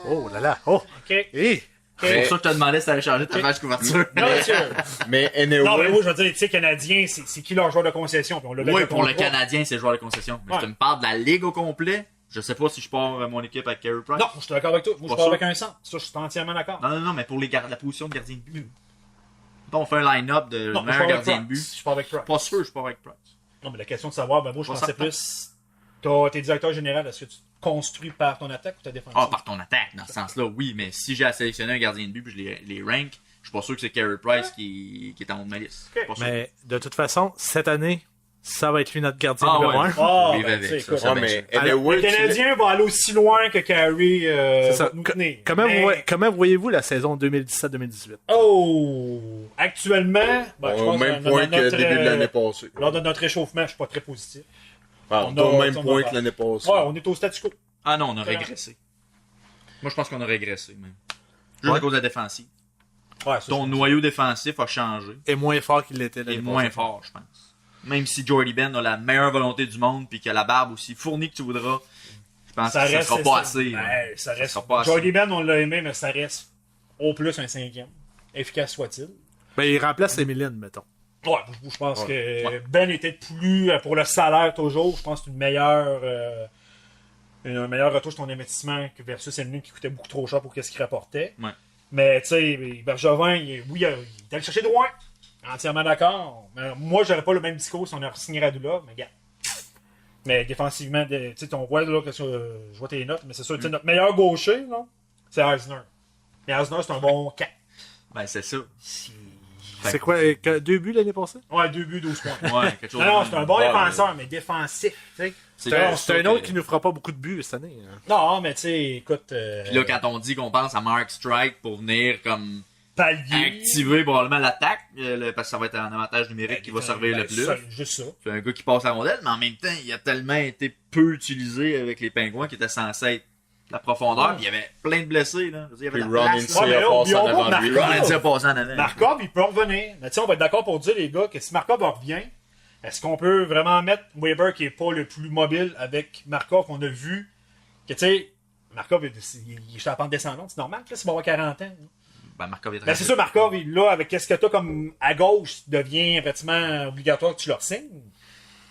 Oh là là. Oh. OK. Hey. C'est pour ça que je te demandais si t'allais changer ta page couverture. Non, monsieur. Mais Non, mais anyway, moi, je veux dire, tu sais, Canadien, c'est qui leur joueur de concession? Puis on l'a Oui, avec pour le contrat. Canadien, c'est le joueur de concession. Mais Ouais. je te me parle de la ligue au complet. Je sais pas si je pars mon équipe avec Carey Price. Non, je suis d'accord avec toi. Moi, je Pas pars sûr. avec un centre. Ça, je suis entièrement d'accord. Non, mais pour la position de gardien de but. On fait un line-up de Non, je meilleur pars avec gardien de Price. but. Je pars avec Price. Pas sûr, je pars avec Price. Non, mais la question de savoir, ben moi, je Pas pensais certain. plus. T'es directeur général, est-ce que tu te construis par ton attaque ou ta défense? Ah, par ton attaque, dans ce sens-là, oui, mais si j'ai à sélectionner un gardien de but puis je les rank, je suis pas sûr que c'est Carey Price qui est en haut de ma liste. Ok. Pas sûr. Mais de toute façon, cette année, ça va être lui notre gardien Ah numéro ouais. 1. Ah, Vivre ben, avec tu sais, ça, écoute, ça, ouais, ben, mais ça. anyway, le Canadien va aller aussi loin que Carey C'est ça. va nous tenir. Comment voyez-vous la saison 2017-2018? Oh! Actuellement, ben, je au pense même que point que le notre, début de l'année passée. lors de notre réchauffement, je suis pas très positif. On On est au a- même on point a- que l'année passée. Ouais, on est au statu quo. Ah non, on a régressé. Moi, je pense qu'on a régressé, même. Juste Ouais. à cause de la défensive. Ouais, ça, Ton noyau défensif a changé. Et moins fort qu'il l'était Il est l'année moins passée. fort, je pense. Même si Jordy Ben a la meilleure volonté du monde puis que la barbe aussi fournie que tu voudras, je pense que ça sera pas assez. là. Ouais, ça reste. sera pas assez. Jordy Ben, on l'a aimé, mais ça reste au plus un 5e. Efficace soit-il. Ben, il remplace Emeline, mettons. Ouais, je pense que Ben était plus, pour le salaire toujours, je pense que c'est un meilleur retour sur ton investissement que versus Emeline qui coûtait beaucoup trop cher pour ce qu'il rapportait. Ouais. Mais tu sais, Bergevin, il est allé chercher de loin. Entièrement d'accord. Mais moi, j'aurais pas le même discours si on a signé Radulov, mais gars. Mais défensivement, tu sais, on voit là que je vois tes notes, mais c'est sûr, tu sais, notre meilleur gaucher, là, c'est Eisner. Mais Eisner, c'est un bon 4. Ben, c'est ça. C'est quoi, 2 buts l'année passée? Ouais, 2 buts, 12 points. Ouais, quelque chose. Non, c'est un bon Ouais, défenseur, mais défensif, tu sais. C'est un autre qui nous fera pas beaucoup de buts cette année. Hein. Non, mais tu sais, écoute. Puis là, quand on dit qu'on pense à Mark Strike pour venir comme pallier. Activer probablement l'attaque, parce que ça va être un avantage numérique qui va servir le plus. Juste ça. C'est un gars qui passe la rondelle, mais en même temps, il a tellement été peu utilisé avec les Pingouins qui était censé être la profondeur, puis il y avait plein de blessés, là. Il y avait Puis de la Ron place. Insee a passé en avant de lui. Ron Insee a passé en avant. Markov, il peut revenir. Mais tu sais, on va être d'accord pour dire, les gars, que si Markov revient, est-ce qu'on peut vraiment mettre Weber, qui est pas le plus mobile, avec Markov, qu'on a vu, que tu sais, Markov, il est à la pente descendante, c'est normal, là, s'il va avoir 40 ans. Ben, Markov est très Ben, c'est sûr, Markov, là, avec qu'est-ce que t'as comme à gauche, devient effectivement obligatoire que tu leur signes.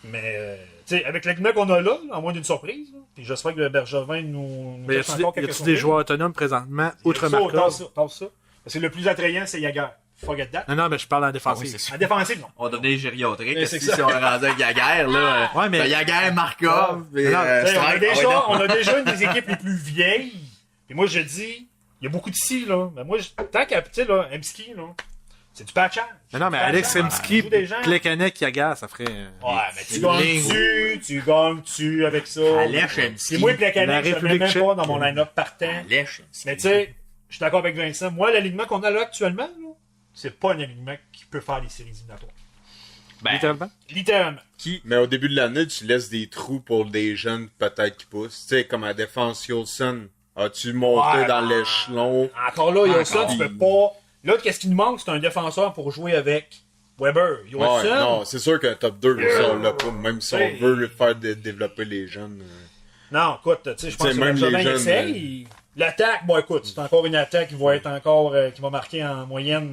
Mais, tu sais, avec l'alignement qu'on a là, en moins d'une surprise, là, puis j'espère que le Bergevin nous Mais laisse encore y quelques a-tu surprises. des joueurs autonomes présentement, outre Tasse Markov? ça. Parce que le plus attrayant, c'est Jagger. Forget that. Non, mais je parle en Ah oui, défensive. c'est sûr. En défensive, non. On va devenir gériatrique. Mais c'est Si ça. on est rendu avec Yaguerre, là. Ouais, mais- Yaguerre, Markov, et, Non, T'sais, Strike. on a déjà une des équipes les plus vieilles. Et moi, je dis, il y a beaucoup de si, là. Mais moi, tant qu'à, tu sais, là, Emski, là, c'est du patchage. Non, mais Du Alex patchage. Rimsky, Joue des gens. Plekanec, Yagar, ça ferait... Ouais, mais tu ligne. gagnes-tu avec ça. Alech Emski. Et moi, La Plekanec, je le mets République même tchèque. pas dans mon line-up partant. Alech Emski. Mais tu sais, je suis d'accord avec Vincent. Moi, l'alignement qu'on a là actuellement, là, c'est pas un alignement qui peut faire les séries éliminatoires. Ben, Littéralement. Littéralement. Mais au début de l'année, tu laisses des trous pour des jeunes peut-être qui poussent. Tu sais, comme à défense, Yolson. As-tu monté Ouais, dans l'échelon? Encore là, Yolson, Encore. tu peux pas. Là, qu'est-ce qui nous manque? C'est un défenseur pour jouer avec Weber. Ouais, Yolson. non, c'est sûr qu'un top 2, Yeah. ça, on l'a pas. Même si Hey. on veut faire développer les jeunes. Non, écoute, tu sais, je pense T'sais, que même Benjamin les jeunes, essaye. L'attaque, bon, écoute, c'est encore une attaque qui va être encore, qui va marquer en moyenne.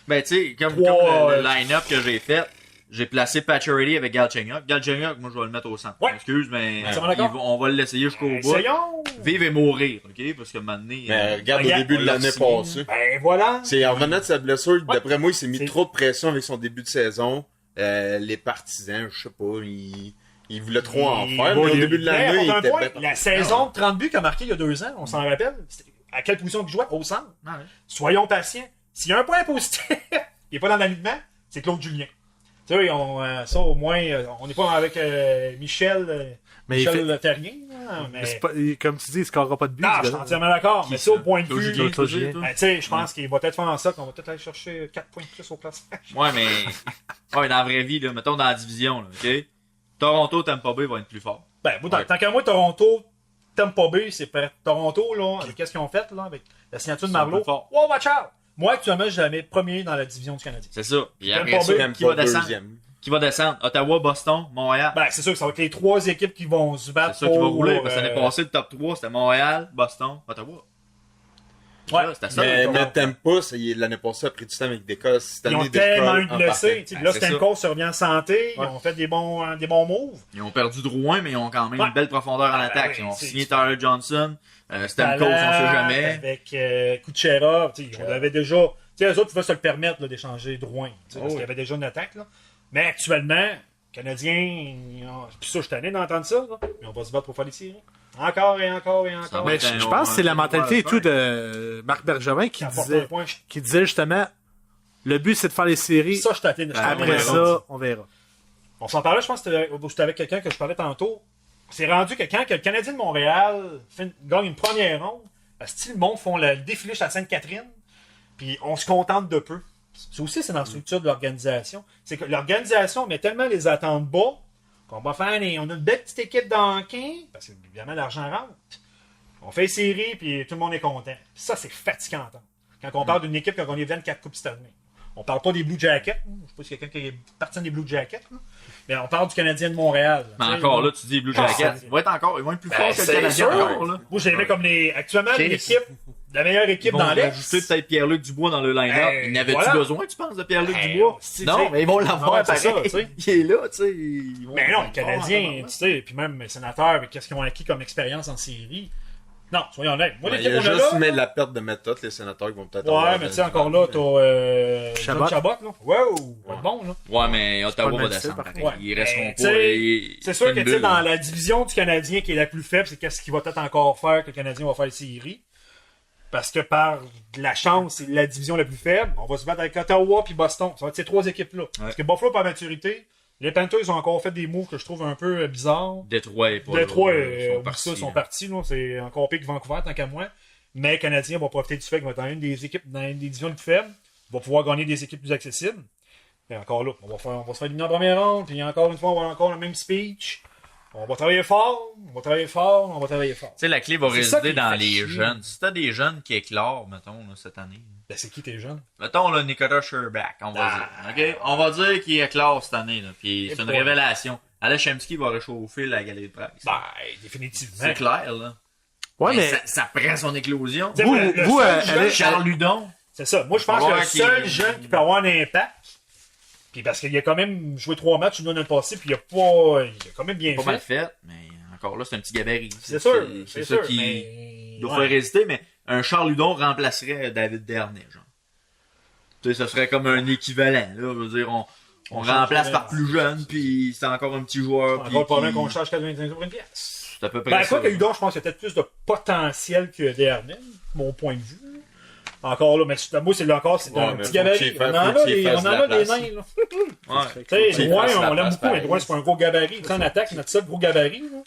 Ben, tu sais, comme Trois, le line-up que j'ai fait, j'ai placé Pacioretty avec Galchenyuk. Galchenyuk, moi, je vais le mettre au centre. Ouais. Excuse, mais Ça va d'accord? on va l'essayer jusqu'au bout. Essayons! Vivre et mourir, ok? Parce que maintenant, Mais regarde au regarde, début de on l'a l'année signé. passée. Ben voilà! C'est en revenant de sa blessure, d'après moi, il s'est mis C'est- trop de pression avec son début de saison. Les partisans, je sais pas, il voulait trop en Il- faire. Mais au début de l'année, il était bien. La saison de 30 buts qu'il a marqué il y a 2 ans, on s'en rappelle. C'était- À quelle position il jouait? Au centre. Ah ouais. Soyons patients. S'il y a un point positif, il n'est pas dans l'alignement, c'est Claude Julien. Tu sais, ça au moins, on n'est pas avec Michel Mais il Michel Terrien. Là, mais... Mais c'est pas, comme tu dis, il scorera pas de but. Non, ce je suis gars-là. entièrement d'accord. Mais ça, au point de Claude vue, Julien, Claude Julien. ben, tu sais, je pense qu'il va peut-être faire en sorte qu'on va peut-être aller chercher 4 points de plus au classement. Ouais, mais, ouais, dans la vraie vie, là, mettons dans la division, là, ok? Toronto, Tampa Bay va être plus fort. Ben, moi, tant qu'à moi, Toronto, Tampa Bay, c'est prêt. Toronto, là, avec qu'est-ce qu'ils ont fait, là, avec la signature de Ils sont Marleau. plus forts. Wow, watch out! Moi, actuellement, je la mets premier dans la division du Canadien. C'est ça. Puis Tampa après ça, Bay, Même qui va pas descendre? deuxième. Qui va descendre? Ottawa, Boston, Montréal. Ben, c'est sûr que ça va être les 3 équipes qui vont se battre. C'est ça qui va pour, rouler, parce que l'année passée, le top 3, c'était Montréal, Boston, Ottawa. Ouais, Là, c'était ça. Mais Toronto. Tampa, l'année passée, a pris du temps avec des cas. Cette Ils ont année, tellement eu Descol de en blessés. Tu sais, Ben, là, c'est Stamkos se revient en santé. Ils Ouais. ont fait des bons moves. Ils ont perdu Drouin, mais ils ont quand même Ouais. une belle profondeur en Ah, attaque. oui, Ils ont c'est- signé Tyler Johnson, Stamkos, on Talent, sait jamais. Avec Kucherov. Tu sais, on avait déjà. Tu sais, eux autres pouvaient se le permettre là, d'échanger Drouin. Tu sais, parce oui. qu'il y avait déjà une attaque. Là. Mais actuellement, les Canadiens. Puis ça, je suis tanné d'entendre ça. Là. Mais on va se battre pour faire les séries. Encore et encore et Ça encore. va Mais être je un- pense que c'est la un- mentalité et un- tout de Marc Bergevin qui Ça apporte un disait, point. justement, le but c'est de faire les séries. Ça, je t'attends. Après ça, on verra. On s'en parlait, je pense que c'était avec quelqu'un que je parlais tantôt. C'est rendu que quand que le Canadien de Montréal gagne une première ronde, le monde font le défilé à Sainte-Catherine, puis on se contente de peu. C'est aussi, c'est dans la structure de l'organisation. C'est que l'organisation met tellement les attentes bas qu'on va faire on a une belle petite équipe d'hockey, parce que évidemment l'argent rentre. On fait les séries, puis tout le monde est content. Puis ça, c'est fatigant à entendre. Quand on parle d'une équipe qui a gagné 24 Coupes Stanley. On parle pas des Blue Jackets. Je sais pas si quelqu'un qui est parti des Blue Jackets. Là. Mais on parle du Canadien de Montréal. Mais Tu sais, encore là, tu dis Blue Jackets. Ah, Ils vont être plus forts que le c'est Canadien sûr. encore, là. Moi, je les mets comme actuellement, Chris. l'équipe, la meilleure équipe Ils vont dans l'Est. rajouter peut-être Pierre-Luc Dubois dans le line-up. Hey, Ils n'avaient-tu voilà. besoin, tu penses, de Pierre-Luc Hey, Dubois? c'est- Non, t'sais, mais ils vont ouais, l'avoir c'est ça, pareil. tu sais. Il est là, tu sais. ils vont- Mais non, le ils vont Canadien, fort, tu sais, puis même les sénateurs, qu'est-ce qu'ils ont acquis comme expérience en série? Non, soyons honnêtes. Moi, Il l'équipe y a qu'on a juste là. mais la perte de méthode, les sénateurs qui vont peut-être Ouais, mais tu sais, encore là, t'as Chabot. Chabot, là. Wow, pas bon, là. Ouais, mais Ottawa pas le va même style, descendre. par pareil. contre. Ils Ouais. resteront Mais, pas. t'sais, C'est sûr que, une tu sais, bulle. dans la division du Canadien qui est la plus faible, c'est qu'est-ce qu'il va peut-être encore faire que le Canadien va faire les séries. Parce que par de la chance, c'est la division la plus faible. On va se battre avec Ottawa puis Boston. Ça va être ces 3 équipes-là. Parce que Buffalo, par maturité, les Panthers ils ont encore fait des moves que je trouve un peu bizarres. Détroit est pas Détroit, là, ils sont là. partis. Là. C'est encore pire que Vancouver, tant qu'à moi. Mais le Canadien va profiter du fait qu'il va être dans une des équipes, dans une des divisions plus faibles. Il va pouvoir gagner des équipes plus accessibles. Et encore là, on va se faire éliminer en première ronde, puis encore une fois, on va avoir encore le même speech. On va travailler fort, on va travailler fort, on va travailler fort. Tu sais, la clé va C'est ça résider qui dans fait les chier. jeunes. Si t'as des jeunes qui éclorent, mettons, là, cette année. Ben, c'est qui tes jeunes? Mettons, là, Nicolas Sherbach, on va dire. OK? On va dire qu'il éclore cette année, là. Puis c'est une révélation. Alexandre va réchauffer la galerie de presse. Ben, définitivement. C'est clair, là. Ouais, mais Ça prend son éclosion. T'sais, vous, le vous, seul jeune- Charles Ludon. C'est ça. Moi, je pense que le seul jeune qui peut avoir un impact, puis parce qu'il a quand même joué 3 matchs une année passée, puis il a quand même bien Pas fait. mal fait, mais encore là, c'est un petit gabarit. C'est sûr, C'est c'est ça sûr, qui mais... doit faire hésiter, mais un Charles Ludon remplacerait David Dernay, genre. Tu sais, ça serait comme un équivalent, là. Je veux dire, on remplace par plus jeune, puis c'est encore un petit joueur. Encore le problème qu'on charge 95 pour une pièce. C'est à peu près Ben, ça. quoi que Hudon, je pense qu'il y a peut-être plus de potentiel que Dernay, mon point de vue. Encore là, mais moi, c'est un mais petit gabarit. On en a des nains, là. Ouais. Tu sais, Drouin, on l'aime place, beaucoup, mais pareil. Drouin, c'est pas un gros gabarit. En attaque, notre seul gros gabarit, là.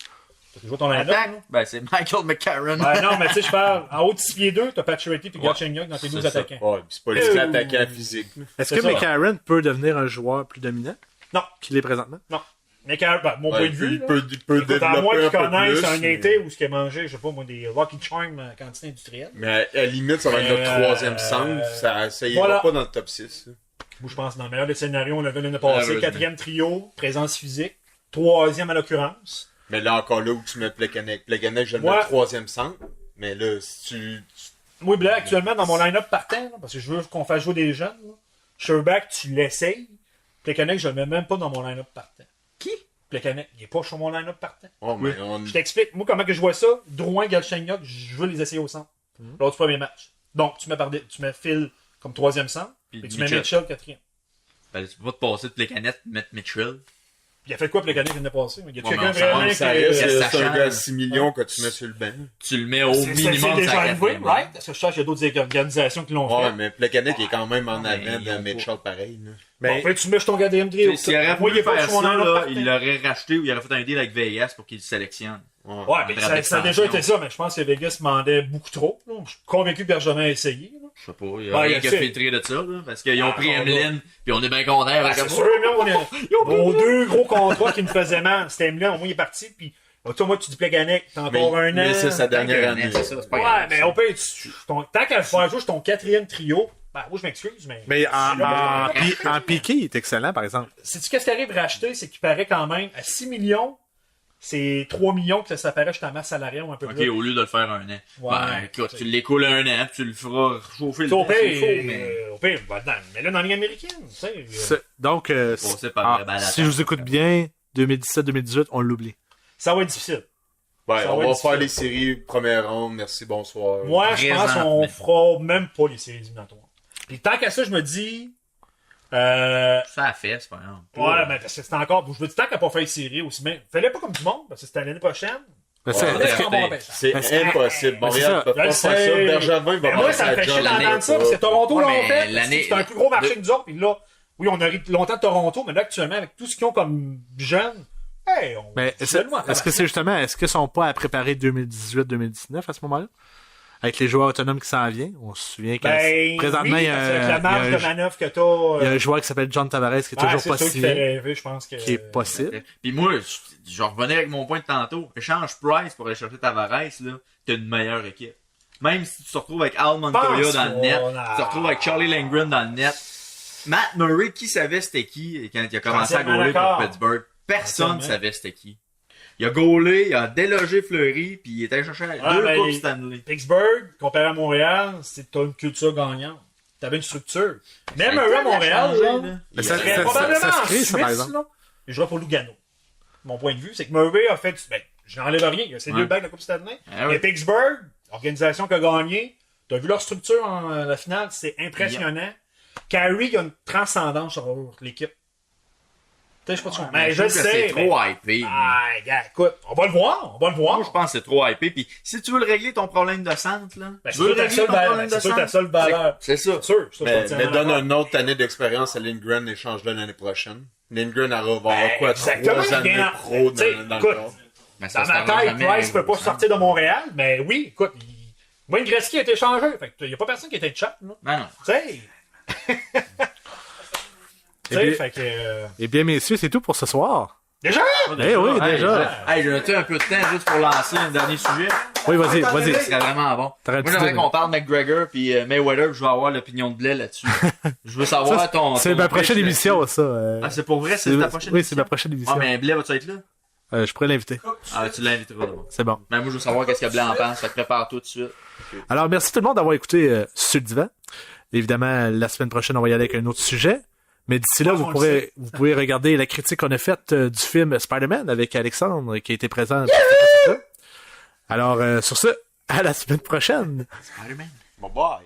Tu joues ton line-up, là. Attaque, ben c'est Michael McCarron. Ben non, mais tu sais, je parle, en haut de 6 pieds 2, t'as Pacioretty puis Ouais. Galchenyuk dans tes 12 C'est ça. attaquants. Ouais, pis c'est pas les attaquants physiques. est-ce c'est que ça. McCarron peut devenir un joueur plus dominant Non, qu'il est présentement? non. Mais mon point de vue, Il là, peut écoute, à moins développer qu'ils un peu connaissent plus. un mais- été où ce qu'il a mangé, je sais pas moi, des Lucky Charms à quantité industrielle. Mais à la limite, ça va être notre troisième centre. Ça ira voilà. pas dans le top 6. Moi, je pense, dans le meilleur des scénarios, on l'avait l'année Malheureusement. passée. 4e trio, présence physique. 3e à l'occurrence. Mais là, encore là où tu mets Plekanec. Plekanec, je le Ouais. mets troisième centre. Mais là, si tu... Moi, Blais, actuellement, dans mon line-up partant, là, parce que je veux qu'on fasse jouer des jeunes, là, Sherbach, tu l'essayes. Plekanec, je le mets même pas dans mon line-up partant. Qui? Plekanec, il est pas sur mon line-up partant. Oh, mais on... Je t'explique, moi, comment que je vois ça. Drouin, Galchenyuk, je veux les essayer au centre. Lors du premier match. Donc, tu mets Phil comme 3e centre, Puis et tu mets Mitchell. Mitchell 4e. Ben, tu peux pas te passer de Plekanec, mettre Mitchell. Il a fait quoi, Plekanec, l'année passée? Il y a Ouais, quelqu'un mais vraiment ça que... reste ça c'est un change. gars à 6 millions que tu mets sur le banc. Tu le mets au C'est minimum de déjà sa arrivé, quatrième. right? Parce que je cherche, il y a d'autres organisations qui l'ont Ouais, fait. mais Plekanec est quand même en mais avant ils ont de Mitchell pareil. Là. Mais Bon, tu mets ton 4e trio. S'il aurait Moi, il voulu est pas faire sur mon ça, line-up là, partant. il l'aurait racheté ou il aurait fait un deal avec Vegas pour qu'il le sélectionne. Ouais. Ouais, mais Un draft ça a déjà d'extension. été ça, mais je pense que Vegas demandait beaucoup trop. Là. Je suis convaincu que Bergevin a essayé. Là. Je sais pas, il y Ouais, a rien il qui a sait. filtré de ça, là, parce qu'ils ont Ah, pris non, Emeline, puis on est bien contents avec C'est ça. sûr, là, nos 2 gros contrats qui me faisaient mal. C'était Emilien, au moins il est parti, puis toi, moi, tu dis Plekanec, t'as encore un an. Mais c'est sa dernière année. C'est ça, c'est pas Ouais, grave. mais au pire, tant qu'à le faire jouer, ton 4e trio, ben, moi, je m'excuse, mais. Mais là, en piqué, il est excellent, par exemple. Sais-tu qu'est-ce qui arrive de racheter? C'est qu'il paraît quand même, à 6 millions, c'est 3 millions que ça paraît, je ta masse salariale ou un peu Ok, plus. au lieu de le faire un an. Ouais, Ben, écoute, t'sais. tu l'écoules un an, puis tu le feras chauffer le Au temps s'il faut, pire, mais au pire, mais là, dans la Ligue américaine, tu sais. Donc, Passer par le balade. si je vous écoute bien, 2017-2018, on l'oublie. Ça va être difficile. Ouais, Ça on va va être faire difficile. les séries première ronde. Merci, bonsoir. Moi, je pense Présentement. qu'on fera même pas les séries éliminatoires. Puis tant qu'à ça, je me dis. Ça a fait, c'est pas grave. Ouais, mais parce que c'est encore. Je me dis tant qu'à pas faire les séries aussi, mais fallait pas comme du monde, parce que c'était l'année prochaine. Mais Ouais, c'est- Laisse c'est- qu'on va repêcher. C'est Mais impossible. Montréal ça. peut pas Je faire ça. sais. Bergevin va Mais moi, faire ça me sa fait chier job. d'entendre ça, parce que Toronto Ouais, l'a mais fait. l'année- C'est un plus gros marché que nous autres. Puis là, oui, on a ri longtemps de Toronto, mais là, actuellement, avec tout ce qu'ils ont comme jeunes, hey, on. Mais est-ce que c'est justement, est-ce qu'ils sont pas à préparer 2018-2019 à ce moment-là? Avec les joueurs autonomes qui s'en viennent. On se souvient que Ben, présentement, oui, il y a parce qu'avec la marge de manœuvre que t'as. il y a un joueur qui s'appelle John Tavares qui est toujours c'est pas sûr qui signé, fait rêver, je pense que. qui est possible. Puis moi, je revenais avec mon point de tantôt. Échange Price pour aller chercher Tavares, là, t'as une meilleure équipe. Même si tu te retrouves avec Al Montoya Pense dans le pas, net, non. tu te retrouves avec Charlie Lindgren dans le net. Matt Murray, qui savait c'était qui quand il a commencé à Entièrement gauler pour d'accord. Pittsburgh? Personne Entièrement. savait c'était qui. Il a gaulé, il a délogé Fleury, puis il était allé chercher Ah, deux ben, coupes Stanley. Pittsburgh, comparé à Montréal, t'as une culture gagnante. T'avais une structure. Même Ça a un à été Montréal, changé, là, là. il ça- serait ça- probablement ça se en crée, ça, par Suisse, exemple. là. Il jouerait pour Lugano. Mon point de vue, c'est que Murray a fait... Ben, je n'enlève rien. Il a ses Ouais. 2 bagues de la Coupe Stanley. Ah ouais. Et Pittsburgh, organisation qui a gagné. T'as vu leur structure en la finale, c'est impressionnant. Carey a une transcendance sur l'équipe. Tu sais, je sais pas de mais je trouve le que sais. c'est mais- trop hypé. Ah, gars, écoute, on va le voir. Moi, je pense que c'est trop hypé. Puis si tu veux le régler ton problème de centre, là, Ben, tu c'est veux sûr ta régler seule ton valeur. problème de C'est sûr ta centre, seule valeur. c'est ça. C'est sûr. Ça, je Mais te donne d'accord. une autre année d'expérience à Lindgren, échange-le l'année prochaine. Lindgren va avoir quoi, exactement, 3 années bien, pro tu sais, dans le écoute, corps. Mais ça Dans ma se fera tête, jamais Price peut pas au centre. sortir de Montréal, mais oui, écoute, Wayne Gretzky a été changé. Fait que y a pas personne qui a été de chat, là. Ben non. Tu sais. Tu sais, fait que... Eh bien, messieurs, c'est tout pour ce soir. Déjà? Eh oui, déjà. Hey, j'ai noté un peu de temps juste pour lancer un dernier sujet. Oui, vas-y. Ce serait vraiment bon. T'aurais Moi, dû j'aimerais dire- qu'on parle McGregor puis Mayweather, je veux avoir l'opinion de Blais là-dessus. Je veux savoir Ça, ton... c'est ma prochaine émission, ça. Ah, c'est pour vrai? C'est ta prochaine Oui, émission? c'est ma prochaine émission. Ah, mais Blais, vas-tu être là? Je pourrais l'inviter. Ah, tu l'inviteras d'abord. C'est bon. Mais moi, je veux savoir qu'est-ce que Blais en pense. Fait que prépare-toi tout de suite. Alors, merci tout le monde d'avoir écouté Sul Divan. Évidemment, la semaine prochaine, on va y aller avec un autre sujet. Mais d'ici là, vous pouvez regarder la critique qu'on a faite du film Spider-Man avec Alexandre, qui a été présent dans cette là. Alors, sur ce, à la semaine prochaine. Spider-Man. Bye bye.